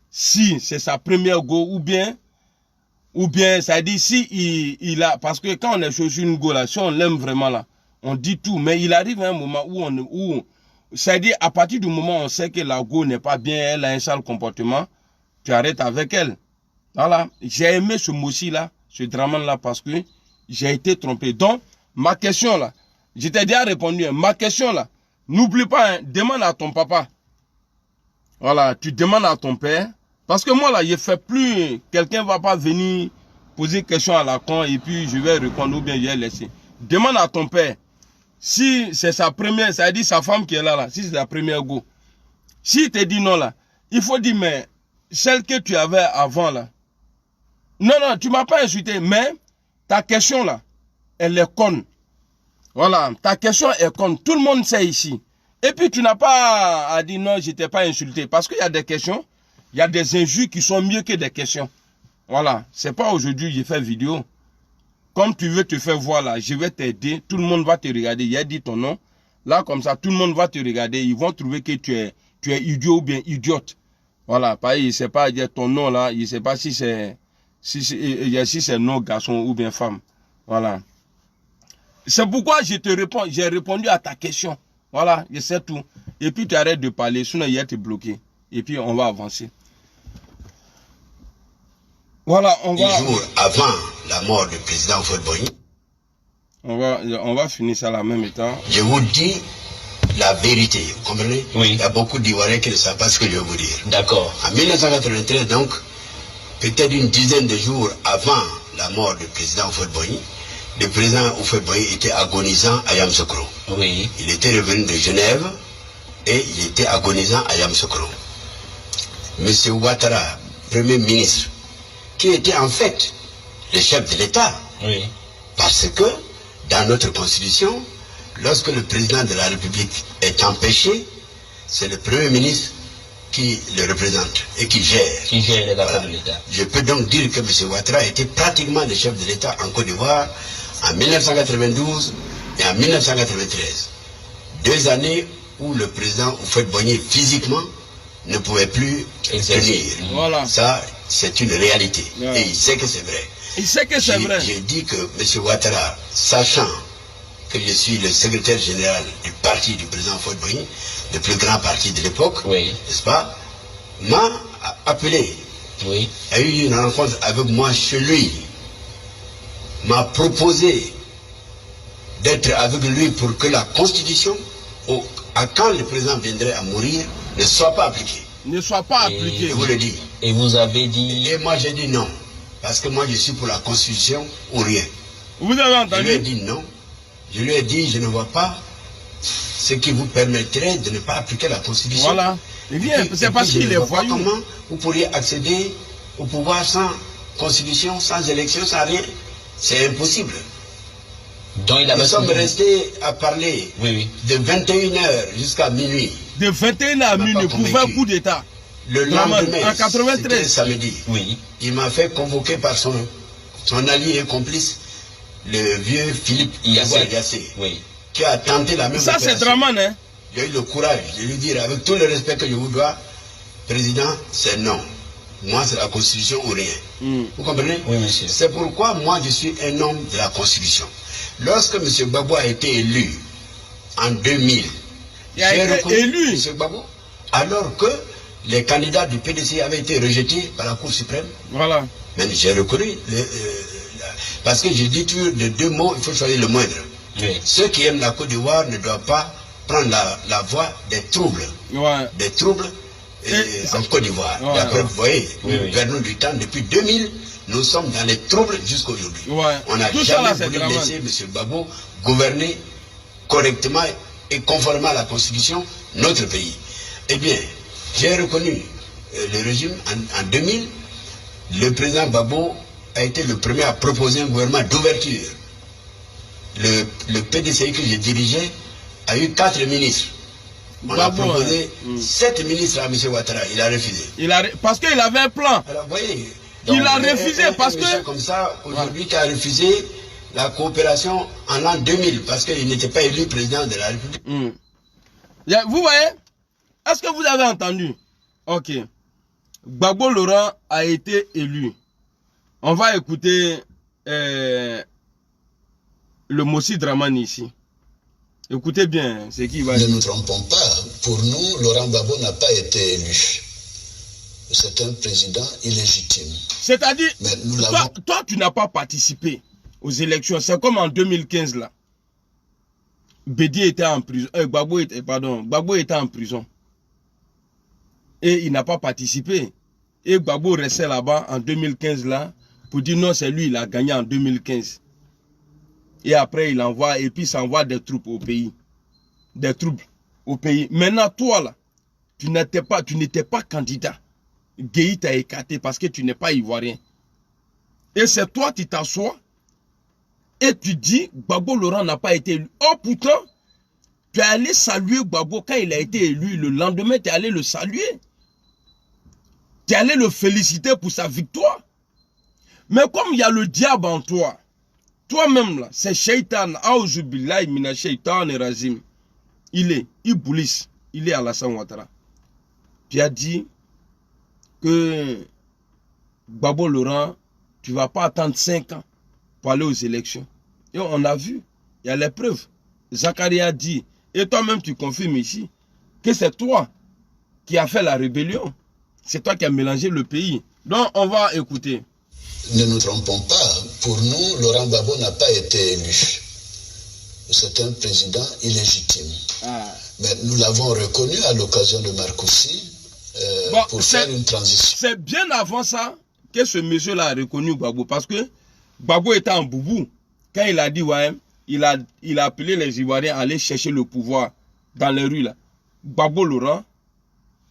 si c'est sa première go ou bien, ça dit, si il a, parce que quand on est sur une go, là, si on l'aime vraiment, là, on dit tout, mais il arrive à un moment où c'est-à-dire, à partir du moment où on sait que la go n'est pas bien, elle a un sale comportement, tu arrêtes avec elle. Voilà. J'ai aimé ce mot-ci là, ce drame là, parce que j'ai été trompé. Donc, ma question là, je t'ai déjà répondu. Ma question là, n'oublie pas, hein, demande à ton papa. Voilà, tu demandes à ton père. Parce que moi là, je fais plus, quelqu'un va pas venir poser question à la con et puis je vais répondre ou bien je vais laisser. Demande à ton père. Si c'est sa première, ça dit sa femme qui est là, si c'est sa première go. Si il te dit non là, il faut dire mais celle que tu avais avant là. Non, non, tu m'as pas insulté, mais ta question là, elle est conne. Voilà, ta question est conne. Tout le monde sait ici. Et puis tu n'as pas à dire non, je t'ai pas insulté. Parce qu'il y a des questions, il y a des injures qui sont mieux que des questions. Voilà, c'est pas aujourd'hui j'ai fait vidéo. Comme tu veux te faire voir là, je vais t'aider. Tout le monde va te regarder. Il a dit ton nom. Là, comme ça, tout le monde va te regarder. Ils vont trouver que tu es idiot ou bien idiote. Voilà, pareil, il ne sait pas dire ton nom là. Il ne sait pas si c'est nom garçon ou bien femme. Voilà. C'est pourquoi je te réponds. J'ai répondu à ta question. Voilà, je sais tout. Et puis tu arrêtes de parler. Sinon, il va te bloquer. Et puis, on va avancer. Voilà, on va... 10 jours avant la mort du président Houphouët-Boigny. On va finir ça là en même temps. Je vous dis la vérité, vous comprenez? Oui. Il y a beaucoup d'Ivoiriens qui ne savent pas ce que je vais vous dire. D'accord. En 1993, donc, peut-être une dizaine de jours avant la mort du président Houphouët-Boigny, le président Houphouët-Boigny était agonisant à Yamoussoukro. Oui. Il était revenu de Genève et il était agonisant à Yamoussoukro. Monsieur Ouattara, Premier ministre, qui était en fait le chef de l'État. Oui. Parce que dans notre constitution, lorsque le président de la République est empêché, c'est le Premier ministre qui le représente et qui gère. Qui gère les affaires Voilà. de l'État. Je peux donc dire que M. Ouattara était pratiquement le chef de l'État en Côte d'Ivoire en 1992 et en 1993. 2 années où le président Houphouët-Boigny physiquement ne pouvait plus tenir. Voilà. Ça, c'est une réalité. Ouais. Et il sait que c'est vrai. Il sait que c'est vrai. J'ai dit que M. Ouattara, sachant que je suis le secrétaire général du parti du président Houphouët-Boigny, le plus grand parti de l'époque, Oui. n'est-ce pas, m'a appelé, Oui. a eu une rencontre avec moi chez lui, m'a proposé d'être avec lui pour que la Constitution, quand le président viendrait à mourir, ne soit pas appliquée. Ne soit pas appliqué. Je vous le dis. Et vous avez dit... Et moi j'ai dit non, parce que moi je suis pour la Constitution ou rien. Vous avez Je lui ai entendu? dit non. Je lui ai dit, je ne vois pas ce qui vous permettrait de ne pas appliquer la Constitution. Voilà. Eh bien, c'est parce qu'il est voyou. Comment vous pourriez accéder au pouvoir sans Constitution, sans élection, sans rien? C'est impossible. Donc il avait Nous sommes restés à parler de 21h jusqu'à minuit. De 21h à minuit pour faire coup d'État. Le lendemain, en 93, samedi, il m'a fait convoquer par son allié et complice, le vieux Philippe Yassé, qui a tenté la même ça opération. C'est Draman, hein? J'ai eu le courage de lui dire, avec tout le respect que je vous dois, président, c'est non. Moi, c'est la Constitution ou rien. Vous comprenez? Oui, monsieur. C'est pourquoi moi, je suis un homme de la Constitution. Lorsque M. Gbagbo a été élu en 2000, il a été élu, M. Gbagbo, alors que les candidats du PDC avaient été rejetés par la Cour suprême. Voilà. Mais j'ai reconnu, parce que j'ai dit toujours de deux mots, il faut choisir le moindre. Ceux qui aiment la Côte d'Ivoire ne doivent pas prendre la voie des troubles. Des troubles en Côte d'Ivoire. D'après, vous voyez, nous perdons du temps depuis 2000. Nous sommes dans les troubles jusqu'à aujourd'hui. On n'a jamais voulu laisser M. Gbagbo gouverner correctement et conformément à la Constitution notre pays. Eh bien, j'ai reconnu le régime en 2000. Le président Gbagbo a été le premier à proposer un gouvernement d'ouverture. Le PDCI que je dirigeais a eu 4 ministres. On a proposé 7 ministres à M. Ouattara. Il a refusé. Parce qu'il avait un plan. Alors, vous voyez, il a refusé parce que... Comme ça, aujourd'hui, qui a refusé la coopération en l'an 2000 parce qu'il n'était pas élu président de la République. Vous voyez, est-ce que vous avez entendu? Ok. Gbagbo Laurent a été élu. On va écouter le Mossi Dramani ici. Écoutez bien ce qu'il va dire. Ne nous trompons pas, pour nous, Laurent Gbagbo n'a pas été élu. C'est un président illégitime. C'est-à-dire, toi, tu n'as pas participé aux élections. C'est comme en 2015 là. Bédié était en prison. Gbagbo était en prison. Et il n'a pas participé. Et Gbagbo restait là-bas en 2015 là pour dire non, c'est lui, il a gagné en 2015. Et après, il envoie, et puis il s'envoie des troupes au pays. Des troupes au pays. Maintenant, toi là, tu n'étais pas candidat. Guéhi t'a écarté parce que tu n'es pas ivoirien. Et c'est toi qui t'assois et tu dis Gbagbo Laurent n'a pas été élu. Oh pourtant, tu es allé saluer Gbagbo quand il a été élu. Le lendemain, tu es allé le saluer. Tu es allé le féliciter pour sa victoire. Mais comme il y a le diable en toi, toi-même là, c'est Shaitan, Aouzubillahi mina Shaitan et Razim. Il est Alassane Ouattara. Tu as dit que Gbagbo Laurent, tu ne vas pas attendre 5 ans pour aller aux élections. Et on a vu, il y a les preuves. Zachary a dit, et toi-même tu confirmes ici, que c'est toi qui as fait la rébellion. C'est toi qui as mélangé le pays. Donc on va écouter. Ne nous trompons pas, pour nous, Laurent Gbagbo n'a pas été élu. C'est un président illégitime. Mais nous l'avons reconnu à l'occasion de Marcoussi. Pour faire une transition. C'est bien avant ça que ce monsieur-là a reconnu Gbagbo. Parce que Gbagbo était en boubou. Quand il a dit, ouais, il a appelé les Ivoiriens à aller chercher le pouvoir dans les rues. Là. Gbagbo Laurent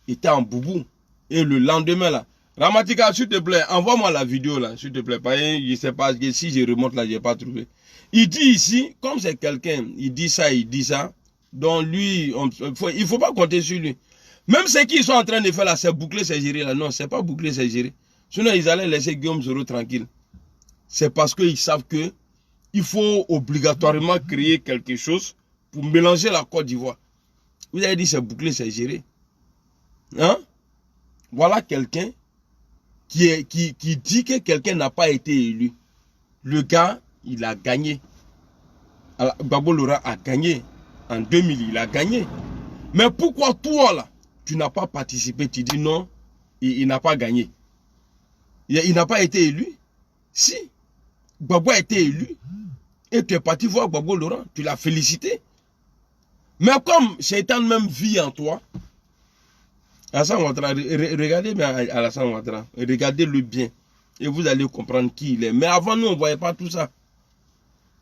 était en boubou. Et le lendemain, là, Ramatika, s'il te plaît, envoie-moi la vidéo, là, s'il te plaît. Je ne sais pas, si je remonte là, je n'ai pas trouvé. Il dit ici, comme c'est quelqu'un, il dit ça. Donc lui, il ne faut pas compter sur lui. Même ceux qui sont en train de faire là, c'est boucler, c'est géré là. Non, c'est pas boucler, c'est géré. Sinon, ils allaient laisser Guillaume Zoro tranquille. C'est parce qu'ils savent que il faut obligatoirement créer quelque chose pour mélanger la Côte d'Ivoire. Vous avez dit c'est bouclé, c'est géré. Hein? Voilà quelqu'un qui dit que quelqu'un n'a pas été élu. Le gars, il a gagné. Gbagbo Laurent a gagné. En 2000, il a gagné. Mais pourquoi toi là, tu n'as pas participé? Tu dis non, il n'a pas gagné. Il n'a pas été élu. Si. Gbagbo a été élu. Et tu es parti voir Gbagbo Laurent. Tu l'as félicité. Mais comme Shaitan même vit en toi, Alassane Ouattara, regardez bien Alassane Ouattara. Regardez-le bien. Et vous allez comprendre qui il est. Mais avant nous, on ne voyait pas tout ça.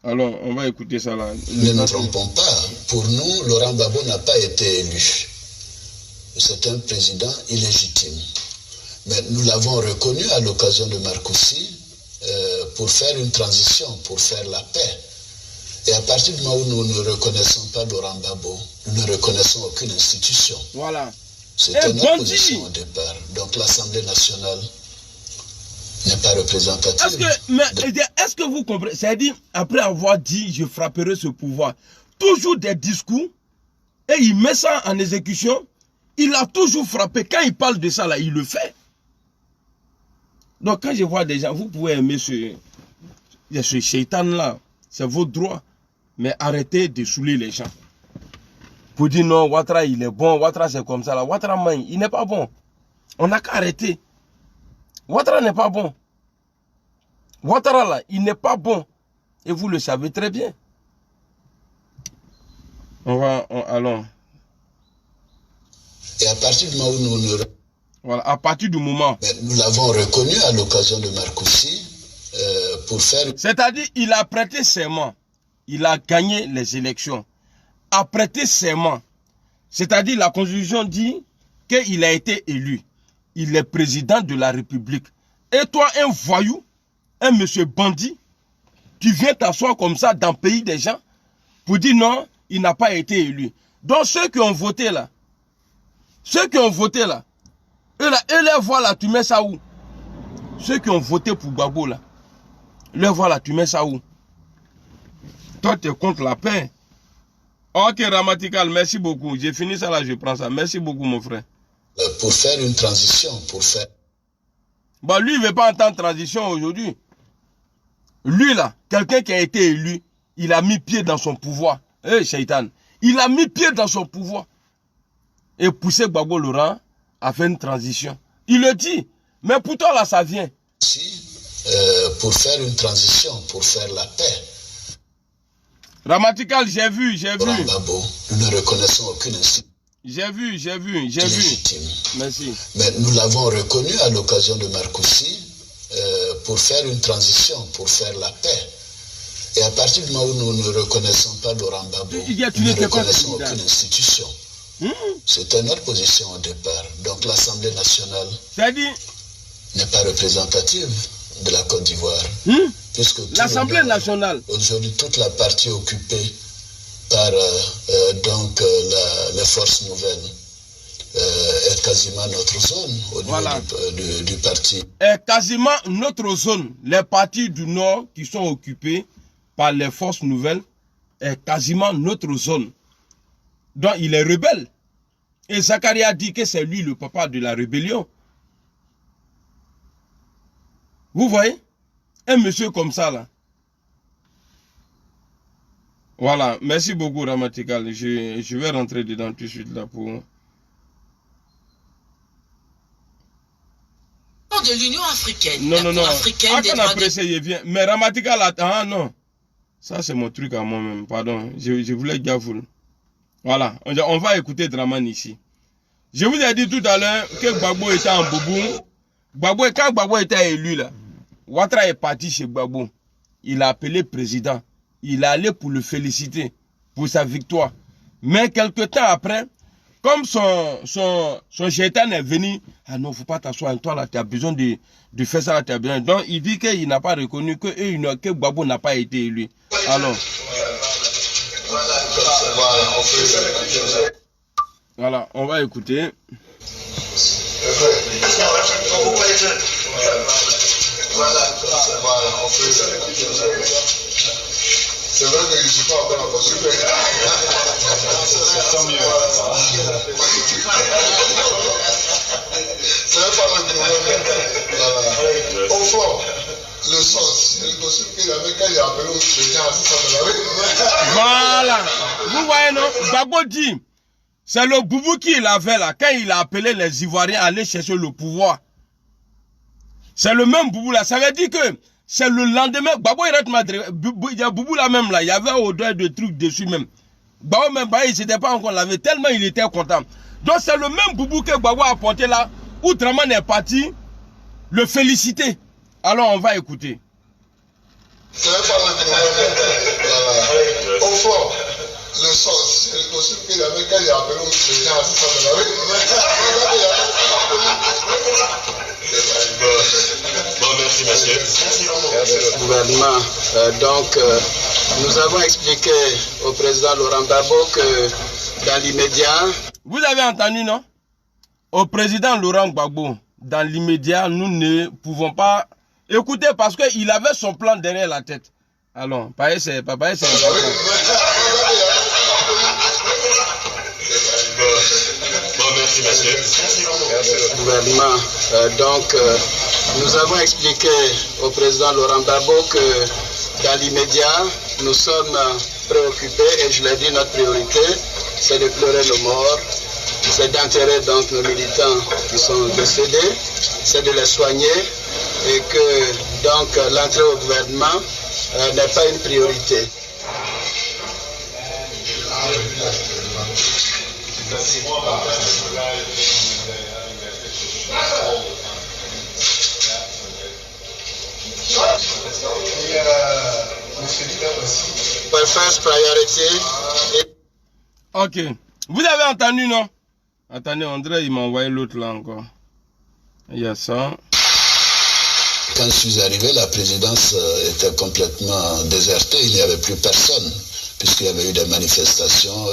Alors, on va écouter ça là. Ne nous trompons pas. pour nous, Laurent Gbagbo n'a pas été élu. C'est un président illégitime. Mais nous l'avons reconnu à l'occasion de Marcoussis pour faire une transition, pour faire la paix. Et à partir du moment où nous ne reconnaissons pas Laurent Gbagbo, nous ne reconnaissons aucune institution. Voilà. C'était notre position au départ. Donc l'Assemblée nationale n'est pas représentative. Est-ce que vous comprenez? C'est-à-dire, après avoir dit je frapperai ce pouvoir, toujours des discours, et il met ça en exécution, il a toujours frappé. Quand il parle de ça, là, il le fait. Donc quand je vois des gens, vous pouvez aimer ce shaitan-là, c'est votre droit, mais arrêtez de saouler les gens. Pour dire non, Ouattara il est bon, Ouattara c'est comme ça, là. Ouattara man, il n'est pas bon. On n'a qu'à arrêter. Ouattara n'est pas bon. Ouattara là, il n'est pas bon. Et vous le savez très bien. Allons. Et à partir du moment où nous... Voilà, à partir du moment... Nous l'avons reconnu à l'occasion de Marcoussis pour faire... C'est-à-dire, il a prêté serment. Il a gagné les élections. A prêté serment. C'est-à-dire, la Constitution dit qu'il a été élu. Il est président de la République. Et toi, un voyou, un monsieur bandit, tu viens t'asseoir comme ça dans le pays des gens pour dire non, il n'a pas été élu. Donc ceux qui ont voté là, eux les voix là, tu mets ça où? Ceux qui ont voté pour Gbagbo là, les voix là, tu mets ça où? Toi, tu es contre la paix. Ok, Ramatical, merci beaucoup. J'ai fini ça là, je prends ça. Merci beaucoup, mon frère. Pour faire une transition, pour faire... Bah, lui, il ne veut pas entendre transition aujourd'hui. Lui, là, quelqu'un qui a été élu, il a mis pied dans son pouvoir. Eh, Shaitan. Il a mis pied dans son pouvoir. Et poussé Gbagbo Laurent à faire une transition. Il le dit. Mais pour toi, là, ça vient. Si, pour faire une transition, pour faire la paix. Ramatical, j'ai vu. Laurent Gbagbo, nous ne reconnaissons aucune institution. J'ai vu. Merci. Mais nous l'avons reconnu à l'occasion de Marcoussis pour faire une transition, pour faire la paix. Et à partir du moment où nous ne reconnaissons pas Laurent Gbagbo, nous ne reconnaissons aucune institution. C'était notre position au départ. Donc l'Assemblée nationale n'est pas représentative de la Côte d'Ivoire. L'Assemblée nationale. Aujourd'hui, toute la partie occupée par les forces nouvelles est quasiment notre zone au niveau du parti. Est quasiment notre zone. Les partis du Nord qui sont occupés par les forces nouvelles est quasiment notre zone. Donc il est rebelle. Et Zakaria a dit que c'est lui le papa de la rébellion. Vous voyez? Un monsieur comme ça là. Voilà, merci beaucoup Ramatical. Je vais rentrer dedans tout de suite là pour... De l'Union africaine. Non. Africaine des droits de... Mais Ramatical, attends, non. Ça c'est mon truc à moi-même, pardon. Je voulais Gafoul. Voilà, on va écouter Draman ici. Je vous ai dit tout à l'heure que Gbagbo était en boubou. Quand Gbagbo était élu là, Ouattara est parti chez Gbagbo. Il a appelé président. Il est allé pour le féliciter pour sa victoire. Mais quelque temps après, comme son shaitan est venu, ah non, faut pas t'asseoir, toi là, tu as besoin de faire ça là, tu as besoin. Donc il dit qu'il n'a pas reconnu que Gbagbo n'a pas été élu. Alors, voilà, on va écouter. C'est vrai que je ne suis pas encore en possible. Tant mieux. C'est même pas le problème. Voilà. Au fond, le sens, c'est possible qu'il avait quand il a appelé au chrétien à ça. Voilà. Vous voyez, non? Gbagbo dit, c'est le boubou qu'il avait là, quand il a appelé les Ivoiriens à aller chercher le pouvoir. C'est le même boubou là. Ça veut dire que c'est le lendemain. Gbagbo il y a boubou là même là. Il y avait odeur de trucs dessus même. Gbagbo même, il ne s'était pas encore lavé tellement il était content. Donc c'est le même boubou que Gbagbo a apporté là, où Draman est parti le féliciter. Alors on va écouter. C'est même pas le problème. Voilà. Au fond, le sens, c'est le costume qu'il avait quand il a appelé les gens à ça de la rue. Bon, merci, monsieur. Gouvernement. Donc, nous avons expliqué au président Laurent Gbagbo que dans l'immédiat... Vous avez entendu, non? Au président Laurent Gbagbo, dans l'immédiat, nous ne pouvons pas écouter parce qu'il avait son plan derrière la tête. Alors, c'est papa, c'est Bon, merci, monsieur. Gouvernement. Donc, nous avons expliqué au président Laurent Gbagbo que dans l'immédiat, nous sommes préoccupés et je l'ai dit, notre priorité, c'est de pleurer nos morts, c'est d'enterrer donc nos militants qui sont décédés, c'est de les soigner et que donc l'entrée au gouvernement n'est pas une priorité. First priority. Ok. Vous avez entendu, non? Attendez, André, il m'a envoyé l'autre là encore. Il y a ça. Quand je suis arrivé, la présidence était complètement désertée. Il n'y avait plus personne, puisqu'il y avait eu des manifestations.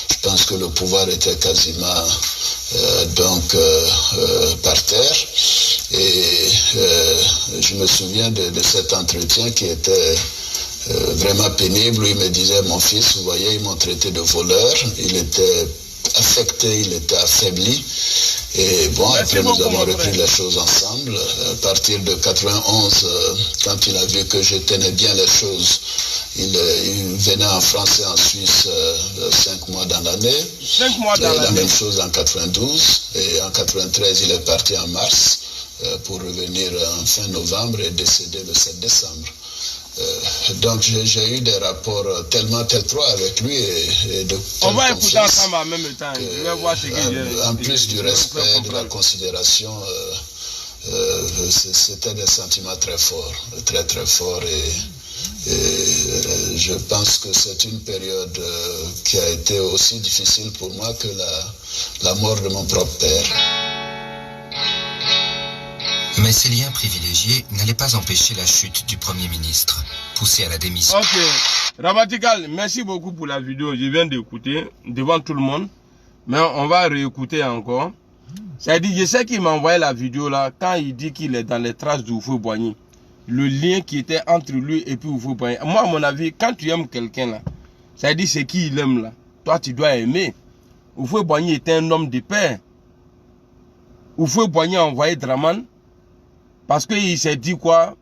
Je pense que le pouvoir était quasiment par terre. Et je me souviens de cet entretien qui était vraiment pénible, où il me disait, mon fils, vous voyez, ils m'ont traité de voleur, il était affecté, il était affaibli. Et bon, après nous avons repris les choses ensemble. À partir de 91, quand il a vu que je tenais bien les choses, il venait en France et en Suisse 5 mois dans l'année. 5 mois dans l'année. La même chose en 92. Et en 93, il est parti en mars pour revenir en fin novembre et décédé le 7 décembre. Donc j'ai eu des rapports tellement étroits avec lui et de on va écouter ensemble en même temps. Je vais voir ce qu'il en plus du respect, de la considération, c'était des sentiments très forts, très très forts et je pense que c'est une période qui a été aussi difficile pour moi que la mort de mon propre père. Mais ces liens privilégiés n'allaient pas empêcher la chute du Premier ministre, poussé à la démission. Ok. Rabatical, merci beaucoup pour la vidéo. Je viens d'écouter devant tout le monde. Mais on va réécouter encore. C'est-à-dire, je sais qu'il m'a envoyé la vidéo là, quand il dit qu'il est dans les traces d'Houphouët-Boigny. Le lien qui était entre lui et puis Houphouët-Boigny. Moi, à mon avis, quand tu aimes quelqu'un là, c'est-à-dire c'est qui il aime là. Toi, tu dois aimer. Houphouët-Boigny était un homme de paix. Houphouët-Boigny a envoyé Dramane. Parce qu'il s'est dit quoi?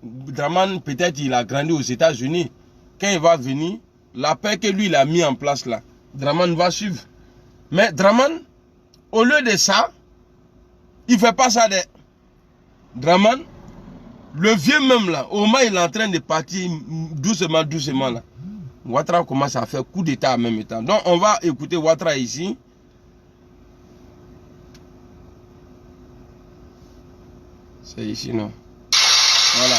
Dramane, peut-être il a grandi aux États-Unis. Quand il va venir, la paix que lui il a mis en place là, Dramane va suivre. Mais Dramane, au lieu de ça, il ne fait pas ça. Dramane, le vieux même là, au moins il est en train de partir doucement, doucement là. Ouattara commence à faire coup d'état en même temps. Donc on va écouter Ouattara ici. C'est ici, non? Voilà.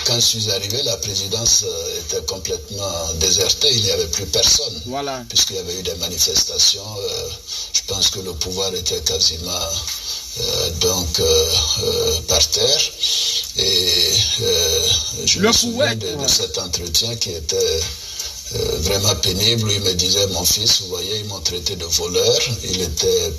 Quand je suis arrivé, la présidence était complètement désertée. Il n'y avait plus personne. Voilà. Puisqu'il y avait eu des manifestations. Je pense que le pouvoir était quasiment par terre. Et je me souviens de cet entretien qui était vraiment pénible, où il me disait, mon fils, vous voyez, ils m'ont traité de voleur. Il était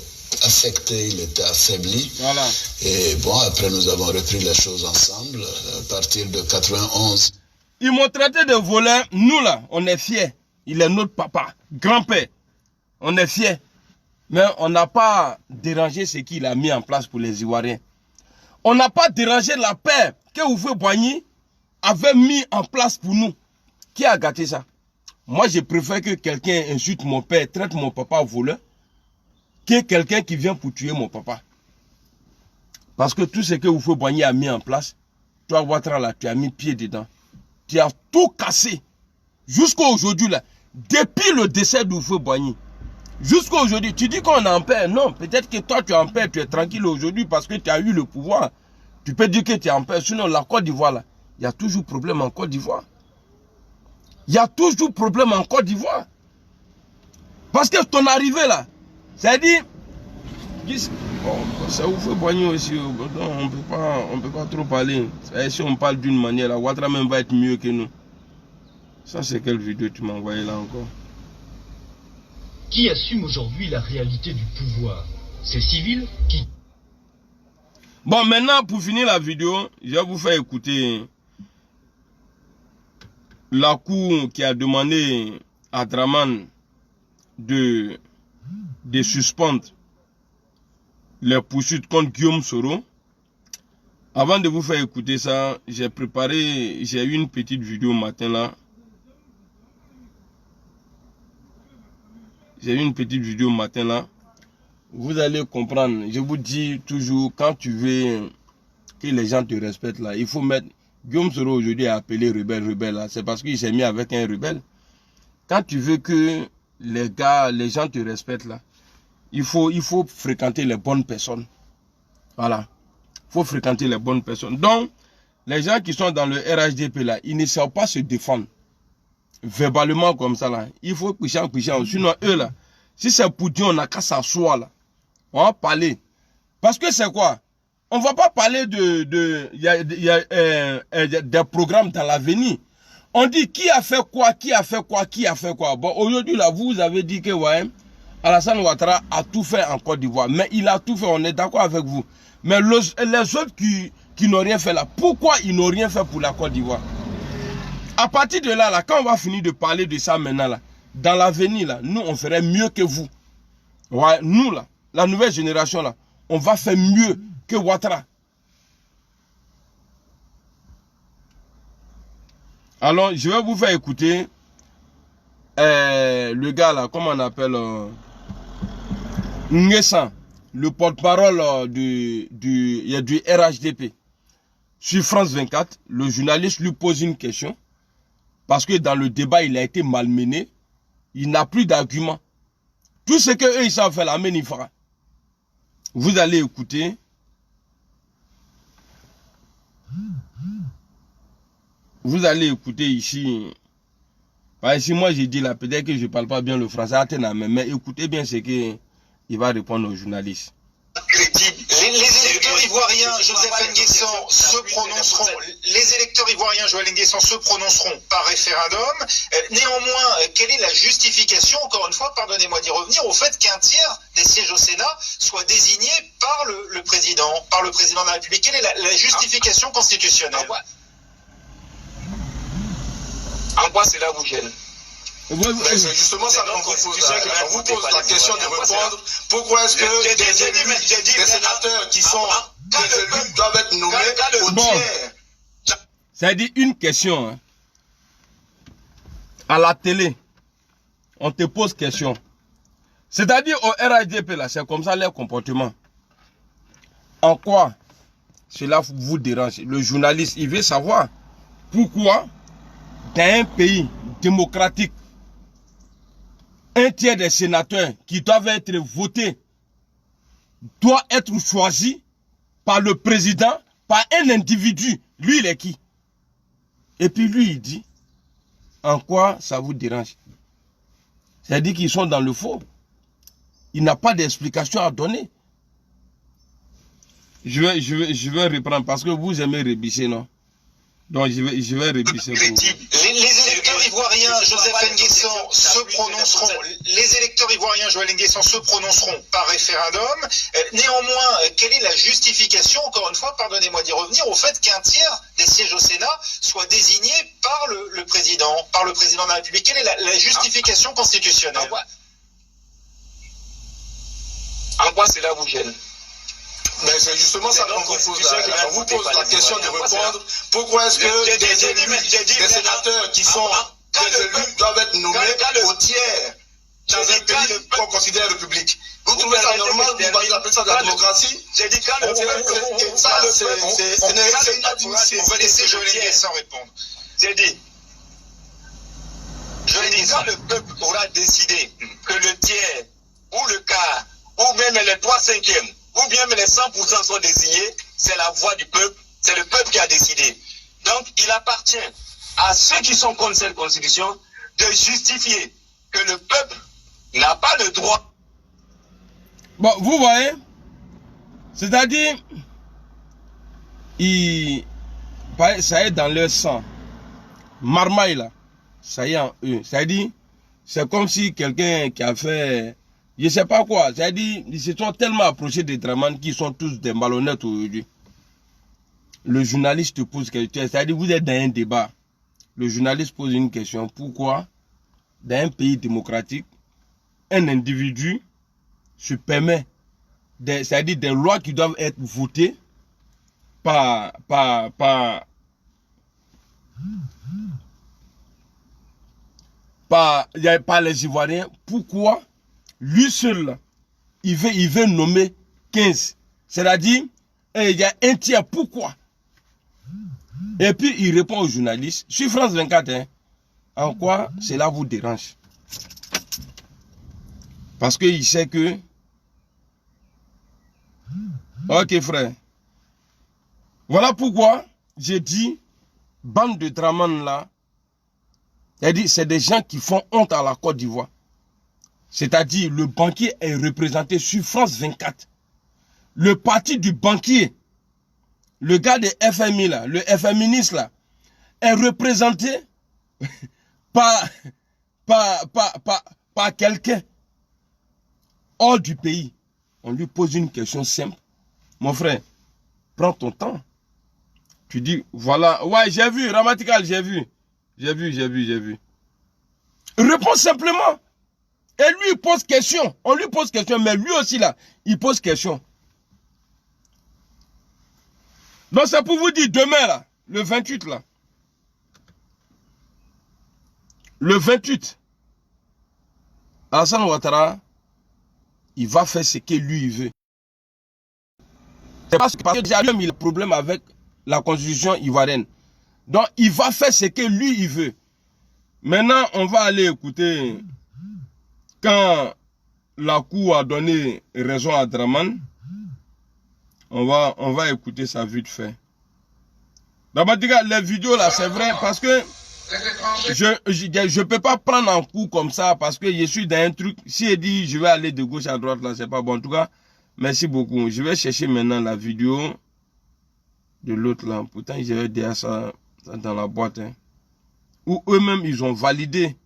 affecté, il était affaibli. Voilà. Et bon, après nous avons repris les choses ensemble à partir de 91. Ils m'ont traité de voleur. Nous là, on est fiers. Il est notre papa, grand-père. On est fiers. Mais on n'a pas dérangé ce qu'il a mis en place pour les Ivoiriens. On n'a pas dérangé la paix que Houphouët-Boigny avait mis en place pour nous. Qui a gâté ça? Moi, je préfère que quelqu'un insulte mon père, traite mon papa voleur, que quelqu'un qui vient pour tuer mon papa. Parce que tout ce que Houphouët-Boigny a mis en place, toi, Ouattara, là, tu as mis pied dedans. Tu as tout cassé. Jusqu'à aujourd'hui, là, depuis le décès d'Houphouët-Boigny, jusqu'à aujourd'hui, tu dis qu'on est en paix. Non, peut-être que toi, tu es en paix, tu es tranquille aujourd'hui parce que tu as eu le pouvoir. Tu peux dire que tu es en paix. Sinon, la Côte d'Ivoire, là, il y a toujours problème en Côte d'Ivoire. Il y a toujours problème en Côte d'Ivoire. Parce que ton arrivée là, c'est-à-dire, ça vous fait boigner aussi. On peut pas trop parler. Si on parle d'une manière, là, Ouattara même va être mieux que nous. Ça, c'est quelle vidéo tu m'as envoyé là encore? Qui assume aujourd'hui la réalité du pouvoir? Ces civils qui... Bon, maintenant, pour finir la vidéo, je vais vous faire écouter la cour qui a demandé à Draman de suspendre les poursuites contre Guillaume Soro. Avant de vous faire écouter ça, j'ai eu une petite vidéo matin là. J'ai eu une petite vidéo matin là. Vous allez comprendre. Je vous dis toujours, quand tu veux que les gens te respectent là, il faut mettre... Guillaume Soro aujourd'hui a appelé rebelle là. C'est parce qu'il s'est mis avec un rebelle. Quand tu veux que les gens te respectent là, il faut fréquenter les bonnes personnes. Voilà. Il faut fréquenter les bonnes personnes. Donc, les gens qui sont dans le RHDP là, ils ne savent pas se défendre. Verbalement comme ça là. Il faut pichant. Sinon eux là, si c'est pour Dieu, on n'a qu'à s'asseoir là. On va parler. Parce que c'est quoi? On ne va pas parler des programmes dans l'avenir. On dit qui a fait quoi. Bon, aujourd'hui là, vous avez dit que ouais, Alassane Ouattara a tout fait en Côte d'Ivoire. Mais il a tout fait, on est d'accord avec vous. Mais les autres qui n'ont rien fait là, pourquoi ils n'ont rien fait pour la Côte d'Ivoire? À partir de là, quand on va finir de parler de ça maintenant là, dans l'avenir là, nous on ferait mieux que vous. Ouais, nous là, la nouvelle génération là, on va faire mieux que Ouattara. Alors, je vais vous faire écouter le gars là, comment on appelle Nguessan, le porte-parole du RHDP. Sur France 24, le journaliste lui pose une question. Parce que dans le débat, il a été malmené. Il n'a plus d'argument. Tout ce qu'eux, ils savent faire, la main, il fera. Vous allez écouter. Vous allez écouter ici. Ici, moi, j'ai dit là, peut-être que je ne parle pas bien le français, mais écoutez bien ce qu'il va répondre aux journalistes. Les électeurs ivoiriens, Joseph Nguessan, se prononceront. Les électeurs ivoiriens, Joël Nguessan, se prononceront par référendum. Néanmoins, quelle est la justification, encore une fois, pardonnez-moi d'y revenir, au fait qu'un tiers des sièges au Sénat soit désigné par le président de la République? Quelle est la justification constitutionnelle? En quoi cela vous gêne? C'est justement ça qu'on vous pose la question de répondre. Pourquoi est-ce que des sénateurs qui sont des élus doivent être nommés au tiers? C'est-à-dire une question. Hein. À la télé, on te pose question. C'est-à-dire au RHDP, là, c'est comme ça leur comportement. En quoi cela vous dérange? Le journaliste, il veut savoir pourquoi dans un pays démocratique, un tiers des sénateurs qui doivent être votés doit être choisi par le président, par un individu. Lui, il est qui? Et puis lui, il dit, en quoi ça vous dérange? C'est-à-dire qu'ils sont dans le faux. Il n'a pas d'explication à donner. Je vais reprendre parce que vous aimez rébisser, non? Donc je vais rébisser pour vous. Les électeurs ivoiriens, Joseph Nguessan, se prononceront. Les électeurs ivoiriens, Joël Nguessan, se prononceront par référendum. Néanmoins, quelle est la justification, encore une fois, pardonnez-moi d'y revenir, au fait qu'un tiers des sièges au Sénat soit désigné par le président de la République? Quelle est la justification constitutionnelle? En quoi cela vous gêne? Mais c'est justement ça qu'on vous pose la question de répondre. Pourquoi est-ce que des sénateurs qui sont des élus doivent être nommés au tiers dans un pays qu'on considère république? Vous trouvez ça normal? Vous appelez ça de la démocratie? J'ai dit ça, c'est inadmissible. On va laisser Joël Nguessan répondre. J'ai dit, quand le peuple aura décidé que le tiers ou le quart ou même les 3/5 ou bien les 100% sont désignés, c'est la voix du peuple, c'est le peuple qui a décidé. Donc, il appartient à ceux qui sont contre cette constitution de justifier que le peuple Il n'a pas de droit. Bon, vous voyez, c'est-à-dire, ça est dans leur sang. Marmaille là, ça y est en eux. C'est-à-dire, c'est comme si quelqu'un qui a fait, je sais pas quoi, c'est-à-dire, ils se sont tellement approchés des Draman qui sont tous des malhonnêtes aujourd'hui. Le journaliste te pose quelque chose, c'est-à-dire, vous êtes dans un débat. Le journaliste pose une question. Pourquoi, dans un pays démocratique, un individu se permet, c'est-à-dire des lois qui doivent être votées par les Ivoiriens, pourquoi lui seul, il veut nommer 15. C'est-à-dire, il y a un tiers, pourquoi? Et puis il répond aux journalistes, sur France 24, hein, en quoi cela vous dérange? Parce qu'il sait que... Ok frère. Voilà pourquoi j'ai dit, bande de Draman là, c'est des gens qui font honte à la Côte d'Ivoire. C'est-à-dire, le banquier est représenté sur France 24. Le parti du banquier, le gars de FMI là, le FMiniste là, est représenté par quelqu'un hors du pays. On lui pose une question simple. Mon frère, prends ton temps. Tu dis, voilà, ouais, j'ai vu, Ramatical, j'ai vu. J'ai vu. Réponds simplement. Et lui, il pose question. On lui pose question, mais lui aussi, là, il pose question. Donc, c'est pour vous dire, demain, là, le 28, là. Le 28, Alassane Ouattara, il va faire ce que lui, il veut. C'est parce que déjà, lui, il a un problème avec la constitution ivoirienne. Donc, il va faire ce que lui, il veut. Maintenant, on va aller écouter quand la Cour a donné raison à Draman. On va écouter ça vite fait. D'abord, les vidéos là, c'est vrai parce que je peux pas prendre en coup comme ça parce que je suis dans un truc. Si il dit je vais aller de gauche à droite là, c'est pas bon. En tout cas, merci beaucoup. Je vais chercher maintenant la vidéo de l'autre là. Pourtant, j'avais déjà ça dans la boîte. Hein. Où eux-mêmes, ils ont validé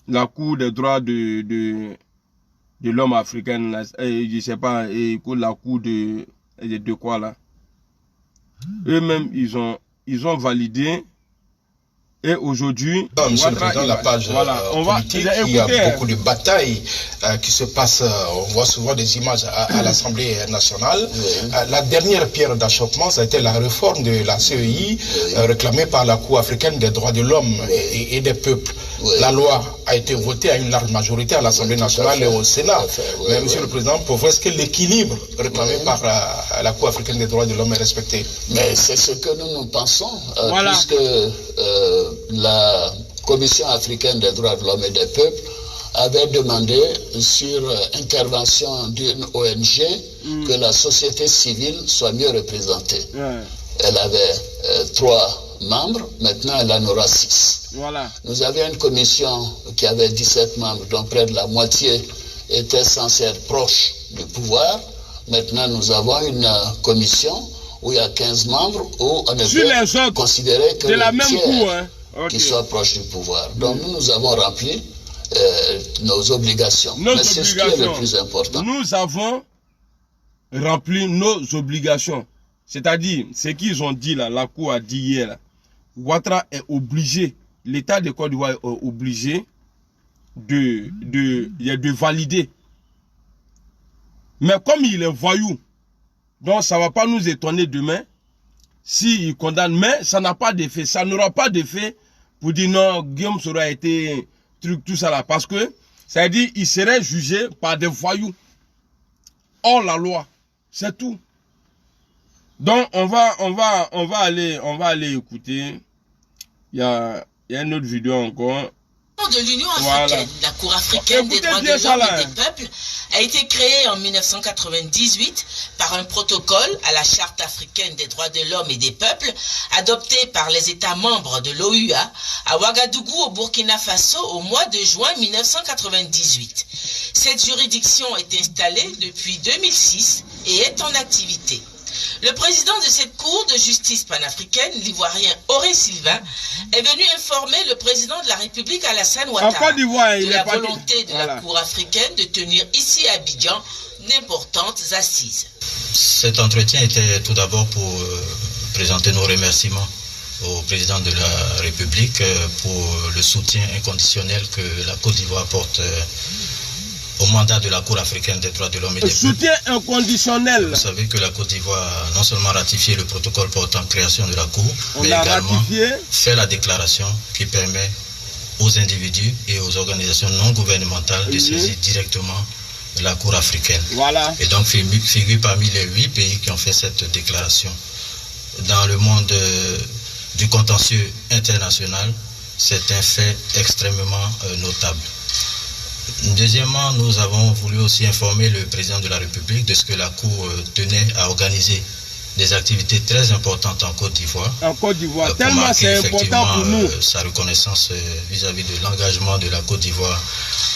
la Cour des droits de l'homme africain. Là, je sais pas, et la Cour de quoi là. Eux-mêmes, ils ont validé. Et aujourd'hui, Monsieur le Président, la page politique, il y a beaucoup de batailles qui se passent. On voit souvent des images à l'Assemblée nationale. La dernière pierre d'achoppement, ça a été la réforme de la CEI réclamée par la Cour africaine des droits de l'homme et des peuples. La loi a été votée à une large majorité à l'Assemblée nationale et au Sénat. Mais Monsieur le Président, pour vous, est-ce que l'équilibre réclamé par la Cour africaine des droits de l'homme est respecté? Mais c'est ce que nous pensons, puisque la Commission africaine des droits de l'homme et des peuples avait demandé sur intervention d'une ONG que la société civile soit mieux représentée. Elle avait 3 membres, maintenant elle en aura 6. Voilà. Nous avions une commission qui avait 17 membres, dont près de la moitié était censée être proche du pouvoir. Maintenant nous avons une commission où il y a 15 membres, où on ne peut considérer que le tiers qui soit proche du pouvoir. Donc nous avons rempli nos obligations. Mais c'est ce qui est le plus important. Nous avons rempli nos obligations. C'est-à-dire, ce qu'ils ont dit là, la Cour a dit hier, là, Ouattara est obligé, l'État de Côte d'Ivoire est obligé de valider. Mais comme il est voyou, donc ça ne va pas nous étonner demain s'il condamne, mais ça n'a pas d'effet. Ça n'aura pas d'effet pour dire non, Guillaume Soro a été truc, tout ça là. Parce que, ça veut dire il serait jugé par des voyous. Hors la loi. C'est tout. Donc, on va aller écouter. Il y a une autre vidéo encore. de l'Union africaine, la Cour africaine des droits de l'homme et des peuples, a été créée en 1998 par un protocole à la Charte africaine des droits de l'homme et des peuples, adopté par les États membres de l'OUA à Ouagadougou, au Burkina Faso, au mois de juin 1998. Cette juridiction est installée depuis 2006 et est en activité. Le président de cette Cour de justice panafricaine, l'Ivoirien Auré Sylvain, est venu informer le président de la République Alassane Ouattara de la volonté de la Cour africaine de tenir ici à Abidjan d'importantes assises. Cet entretien était tout d'abord pour présenter nos remerciements au président de la République pour le soutien inconditionnel que la Côte d'Ivoire porte au mandat de la Cour africaine des droits de l'homme et des peuples. Soutien inconditionnel. Vous savez que la Côte d'Ivoire a non seulement ratifié le protocole portant création de la Cour, mais également fait la déclaration qui permet aux individus et aux organisations non gouvernementales de saisir directement la Cour africaine. Voilà. Et donc figure parmi les 8 pays qui ont fait cette déclaration. Dans le monde du contentieux international, c'est un fait extrêmement notable. Deuxièmement, nous avons voulu aussi informer le président de la République de ce que la Cour tenait à organiser des activités très importantes en Côte d'Ivoire. En Côte d'Ivoire, tellement c'est important pour nous. Sa reconnaissance vis-à-vis de l'engagement de la Côte d'Ivoire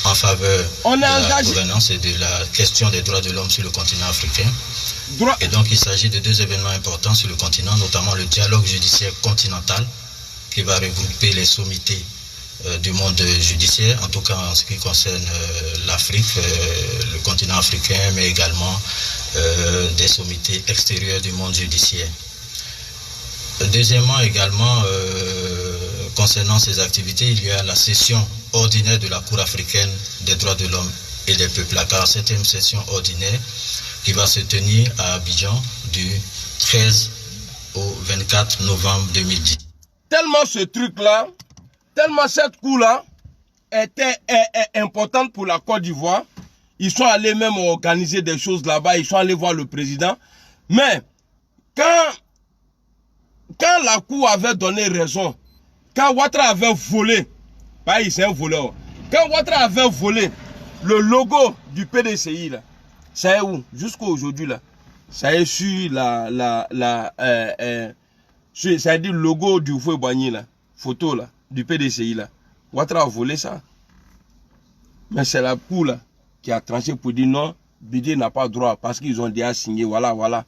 en faveur de la gouvernance et de la question des droits de l'homme sur le continent africain. Et donc il s'agit de 2 événements importants sur le continent, notamment le dialogue judiciaire continental qui va regrouper les sommités du monde judiciaire, en tout cas en ce qui concerne l'Afrique, le continent africain, mais également des sommités extérieures du monde judiciaire. Deuxièmement, également, concernant ces activités, il y a la session ordinaire de la Cour africaine des droits de l'homme et des peuples, la 47e session ordinaire, qui va se tenir à Abidjan du 13 au 24 novembre 2010. Tellement ce truc-là, tellement cette cour-là était importante pour la Côte d'Ivoire, ils sont allés même organiser des choses là-bas, ils sont allés voir le président. Mais quand la cour avait donné raison, quand Ouattara avait volé, c'est un voleur, quand Ouattara avait volé le logo du PDCI, là, ça est où? Jusqu'à aujourd'hui, là, ça est sur ça a dit le logo du Foué-Boigny, là, photo là, du PDCI là. Ouattara a volé ça. Mais c'est la cour là qui a tranché pour dire non, Bédié n'a pas droit parce qu'ils ont déjà signé, voilà, voilà.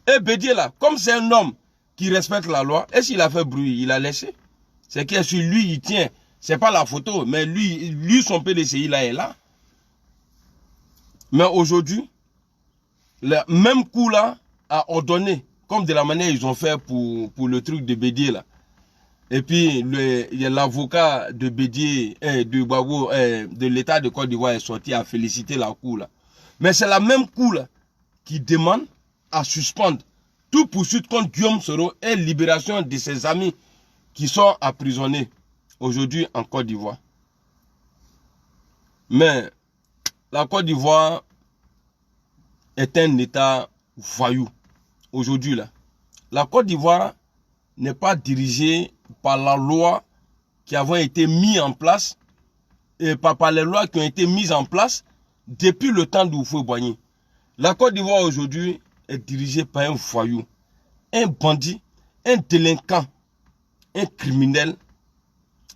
Et Bédié là, comme c'est un homme qui respecte la loi, est-ce qu'il a fait bruit? Il a laissé. C'est que sur lui, il tient. C'est pas la photo, mais lui son PDCI là est là. Mais aujourd'hui, le même coup là a ordonné, comme de la manière ils ont fait pour le truc de Bédié là. Et puis, l'avocat de Bédié, de Gbagbo, de l'État de Côte d'Ivoire est sorti à féliciter la cour là. Mais c'est la même cour là qui demande à suspendre toute poursuite contre Guillaume Soro et libération de ses amis qui sont emprisonnés aujourd'hui en Côte d'Ivoire. Mais la Côte d'Ivoire est un État voyou. Aujourd'hui là, la Côte d'Ivoire n'est pas dirigée par la loi qui avait été mise en place et par les lois qui ont été mises en place depuis le temps d'Houphouët-Boigny. La Côte d'Ivoire aujourd'hui est dirigée par un voyou, un bandit, un délinquant, un criminel.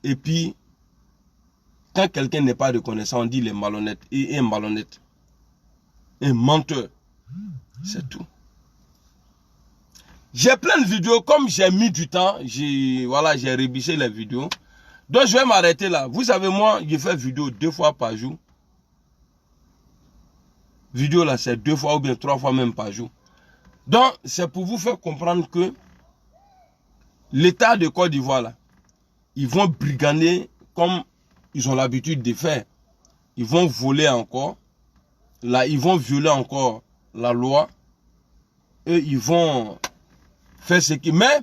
Et puis, quand quelqu'un n'est pas reconnaissant, on dit il est malhonnête. Et un malhonnête, un menteur. C'est tout. J'ai plein de vidéos, comme j'ai mis du temps, j'ai révisé les vidéos. Donc je vais m'arrêter là. Vous savez, moi, je fais vidéo 2 fois par jour. Vidéo là, c'est 2 fois ou bien 3 fois même par jour. Donc, c'est pour vous faire comprendre que l'État de Côte d'Ivoire là, ils vont brigander comme ils ont l'habitude de faire. Ils vont voler encore. Là, ils vont violer encore la loi. Et ils vont faire ce qui... Mais,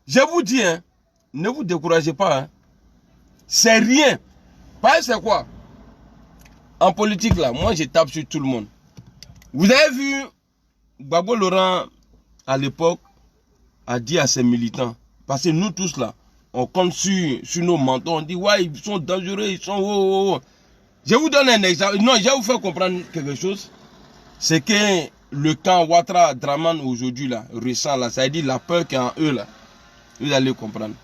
je vous dis, hein, ne vous découragez pas. Hein. C'est rien. Parce que c'est quoi? En politique, là, moi, je tape sur tout le monde. Vous avez vu, Gbagbo Laurent, à l'époque, a dit à ses militants, parce que nous tous, là, on compte sur nos mentons, on dit, ouais, ils sont dangereux, ils sont... Oh. Je vous donne un exemple. Non, je vais vous faire comprendre quelque chose. C'est que le camp Ouattara Draman aujourd'hui, là, récent, là, ça veut dire la peur qu'il y a en eux, là. Vous allez comprendre.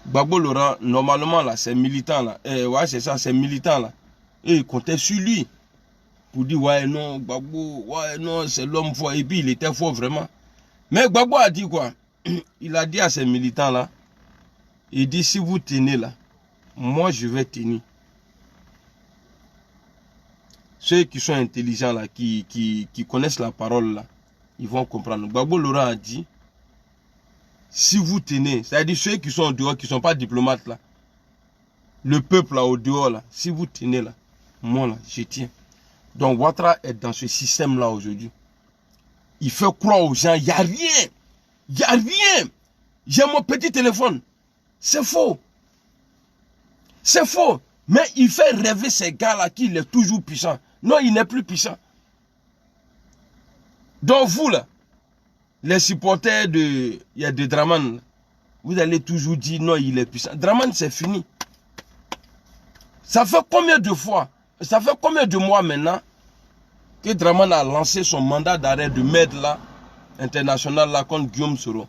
Gbagbo Laurent, normalement, là, c'est militant, là. Ouais, c'est ça, c'est militant, là. Et il comptait sur lui. Pour dire, ouais, non, Gbagbo, ouais, non, c'est l'homme fort. Et puis, il était fort, vraiment. Mais Gbagbo a dit quoi? Il a dit à ces militants, là, il dit, si vous tenez, là, moi, je vais tenir. Ceux qui sont intelligents, là, qui connaissent la parole, là, ils vont comprendre. Gbagbo Laurent a dit, si vous tenez, c'est-à-dire ceux qui sont au dehors, qui ne sont pas diplomates, là, le peuple, là, au dehors, là, si vous tenez, là, moi, là, je tiens. Donc, Ouattara est dans ce système-là aujourd'hui. Il fait croire aux gens, il n'y a rien. Il n'y a rien. J'ai mon petit téléphone. C'est faux. C'est faux. Mais il fait rêver ces gars-là qu'il est toujours puissant. Non, il n'est plus puissant. Donc vous, là, les supporters de Draman, vous allez toujours dire non, il est puissant. Draman, c'est fini. Ça fait combien de fois, ça fait combien de mois maintenant que Draman a lancé son mandat d'arrêt de maître là, international là, contre Guillaume Soro?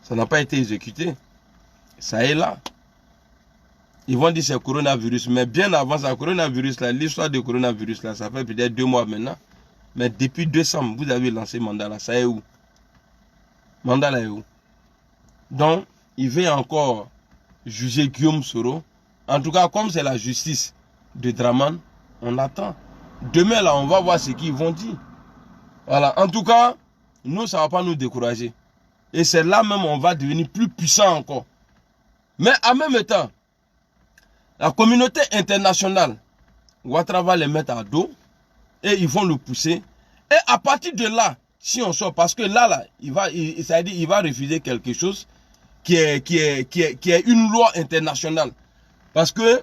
Ça n'a pas été exécuté. Ça est là. Ils vont dire c'est coronavirus. Mais bien avant ça, coronavirus là, l'histoire du coronavirus là, ça fait peut-être 2 mois maintenant. Mais depuis décembre, vous avez lancé mandat là. Ça est où? Mandat là est où? Donc, il veut encore juger Guillaume Soro. En tout cas, comme c'est la justice de Draman, on attend. Demain là, on va voir ce qu'ils vont dire. Voilà. En tout cas, nous, ça ne va pas nous décourager. Et c'est là même on va devenir plus puissant encore. Mais en même temps, la communauté internationale, Ouattara va les mettre à dos et ils vont le pousser. Et à partir de là, si on sort, parce que là, il va refuser quelque chose qui est une loi internationale. Parce que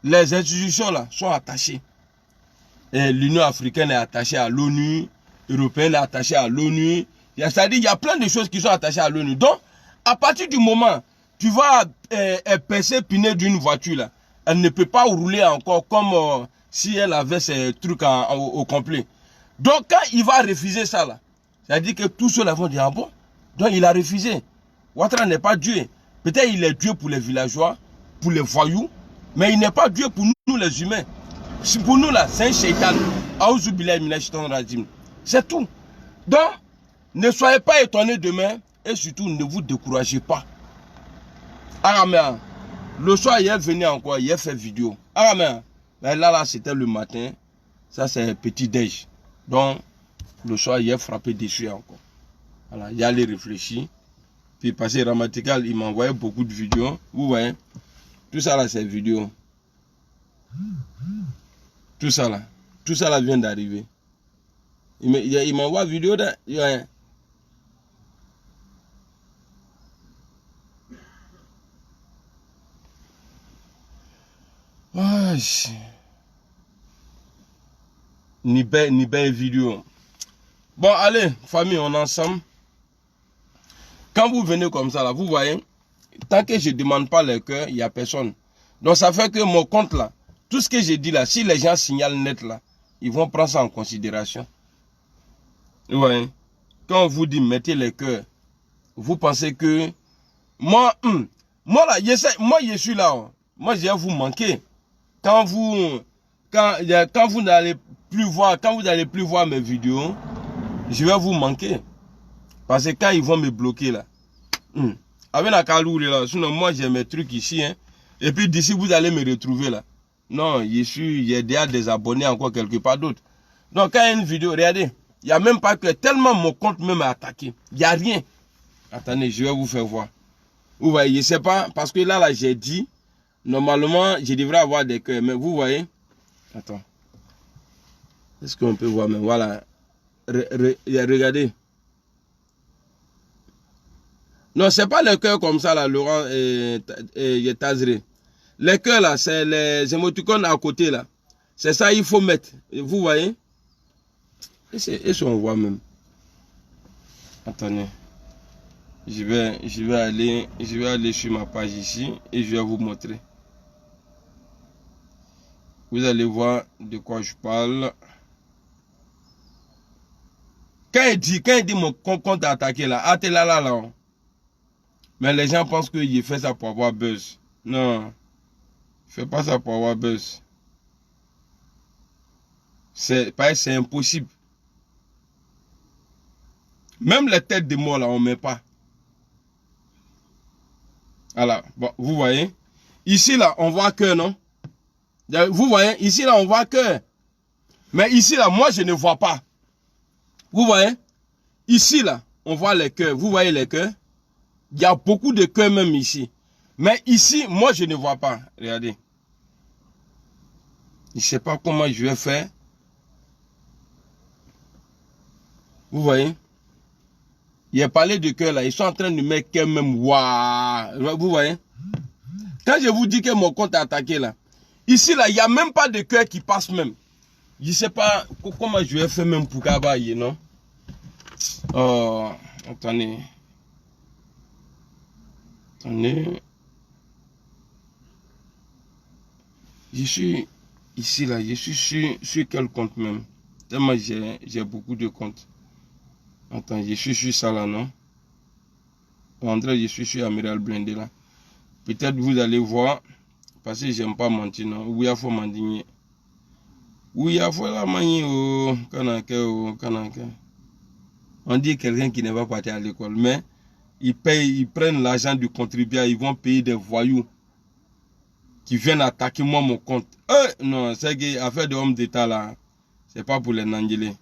les institutions là sont attachées. L'Union africaine est attachée à l'ONU, l'Européenne est attachée à l'ONU. C'est-à-dire qu'il y a plein de choses qui sont attachées à l'ONU. Donc, à partir du moment tu vas percer piner d'une voiture là, elle ne peut pas rouler encore comme si elle avait ses trucs au complet. Donc quand il va refuser ça là, c'est-à-dire que tous ceux là vont dire ah bon, donc il a refusé. Ouattara n'est pas Dieu. Peut-être il est Dieu pour les villageois, pour les voyous, mais il n'est pas Dieu pour nous les humains. Pour nous là, c'est un shaitan. C'est tout. Donc, ne soyez pas étonnés demain et surtout ne vous découragez pas. Aramea, le soir, il venait encore, il a fait vidéo. Aramea, là, c'était le matin. Ça, c'est petit déj. Donc, le soir, il a frappé dessus encore. Voilà, il allait réfléchir. Puis, passé Ramatical, il m'a envoyé beaucoup de vidéos. Vous voyez, tout ça là, c'est vidéo. Tout ça là vient d'arriver. Il m'envoie vidéo là. Ni belle vidéo. Bon, allez, famille, on est ensemble. Quand vous venez comme ça, là, vous voyez, tant que je ne demande pas le cœur, il n'y a personne. Donc, ça fait que mon compte, là, tout ce que j'ai dit, là, si les gens signalent net, là, ils vont prendre ça en considération. Vous voyez, quand on vous dit, mettez le cœur, vous pensez que, moi, là, je suis là, moi, je vais vous manquer. Quand vous n'allez plus voir mes vidéos, je vais vous manquer. Parce que quand ils vont me bloquer là, avec la caloue là, sinon moi j'ai mes trucs ici, hein. Et puis d'ici vous allez me retrouver là. Non, il y a déjà des abonnés encore quelque part d'autre. Donc quand il y a une vidéo, regardez, il n'y a même pas que tellement mon compte même est attaqué. Il n'y a rien. Attendez, je vais vous faire voir. Vous voyez, je ne sais pas, parce que là j'ai dit, normalement, je devrais avoir des cœurs, mais vous voyez, attends, est-ce qu'on peut voir, mais voilà, regardez. Non, c'est pas les cœurs comme ça, là, Laurent et Tazré. Les cœurs, là, c'est les émoticônes à côté, là. C'est ça, il faut mettre. Vous voyez? Et si on voit même. Attendez. Je vais aller sur ma page ici et je vais vous montrer. Vous allez voir de quoi je parle. Quand il dit mon compte est attaqué là, là. Mais les gens pensent qu'il fait ça pour avoir buzz. Non, il fait pas ça pour avoir buzz. C'est impossible. Même les têtes de morts là, on met pas. Voilà, bon, vous voyez. Ici là, on voit que non. Vous voyez, ici là, on voit que. Mais ici là, moi je ne vois pas. Vous voyez? Ici là, on voit les cœurs. Vous voyez les cœurs? Il y a beaucoup de cœurs même ici. Mais ici, moi je ne vois pas. Regardez. Je ne sais pas comment je vais faire. Vous voyez? Il a parlé de cœur là. Ils sont en train de mettre cœur même. Waouh! Vous voyez? Quand je vous dis que mon compte est attaqué là. Ici là, il n'y a même pas de cœur qui passe même. Je ne sais pas comment je vais faire même pour Kabaye, non? Oh, attendez. Attendez. Je suis ici là, je suis sur quel compte même? Tellement j'ai beaucoup de comptes. Attends, je suis sur ça là, non? André, je suis sur Amiral Blindé là. Peut-être vous allez voir, parce que j'aime pas mentir, non? Oui, il faut m'indigner. Oui, il faut la manier au Kanaka. On dit quelqu'un qui ne va pas partir à l'école, mais ils prennent l'argent du contribuable, ils vont payer des voyous qui viennent attaquer moi mon compte. Non, c'est que affaire de homme d'État là, c'est pas pour les Nangélés.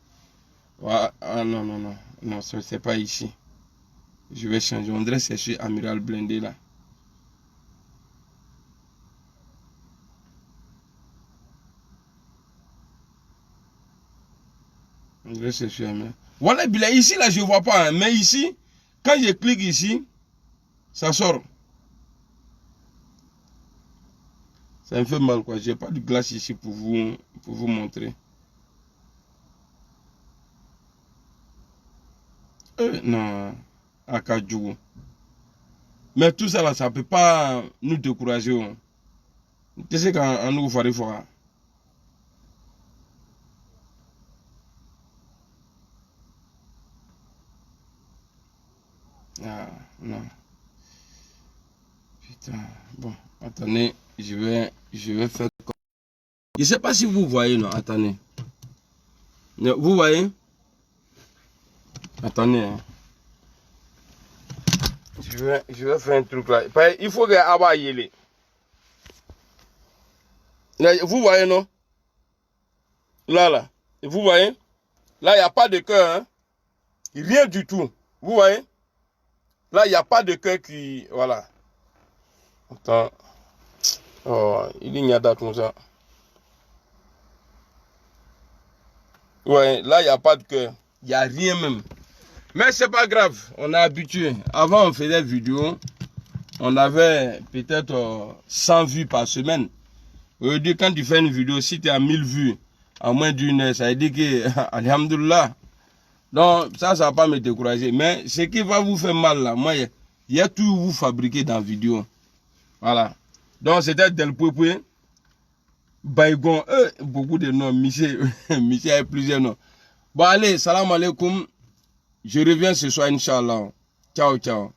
Ah non, c'est pas ici. Je vais changer. On dirait que c'est sur Amiral Blindé là. On dirait que c'est sur Amiral. Voilà, ici là je vois pas, hein, mais ici, quand je clique ici, ça sort. Ça me fait mal quoi. J'ai pas de glace ici pour vous montrer. Non, Akadjou. Mais tout ça là, ça peut pas nous décourager. Tu sais quand nous faire fort. Ah non. Putain. Bon, attendez, je vais faire comme. Je sais pas si vous voyez, non, attendez. Vous voyez? Attendez. Hein. Je vais faire un truc là. Il faut que abaye. Vous voyez, non? Là. Vous voyez? Là, il n'y a pas de cœur. Hein? Rien du tout. Vous voyez? Là, il n'y a pas de cœur qui... Voilà. Attends. Oh, il y a comme ça. Ouais, là, il n'y a pas de cœur. Il n'y a rien même. Mais c'est pas grave. On est habitué. Avant, on faisait des vidéos. On avait peut-être 100 vues par semaine. Aujourd'hui, quand tu fais une vidéo, si tu as 1000 vues en moins d'une heure, ça veut dire que, alhamdoulilah. Donc, ça ne va pas me décourager. Mais ce qui va vous faire mal là, moi, il y a tout vous fabriqué dans la vidéo. Voilà. Donc, c'était Del Pouepoué, Baïgon, beaucoup de noms. Michel a plusieurs noms. Bon, allez, salam alaikum. Je reviens ce soir, Inch'Allah. Ciao, ciao.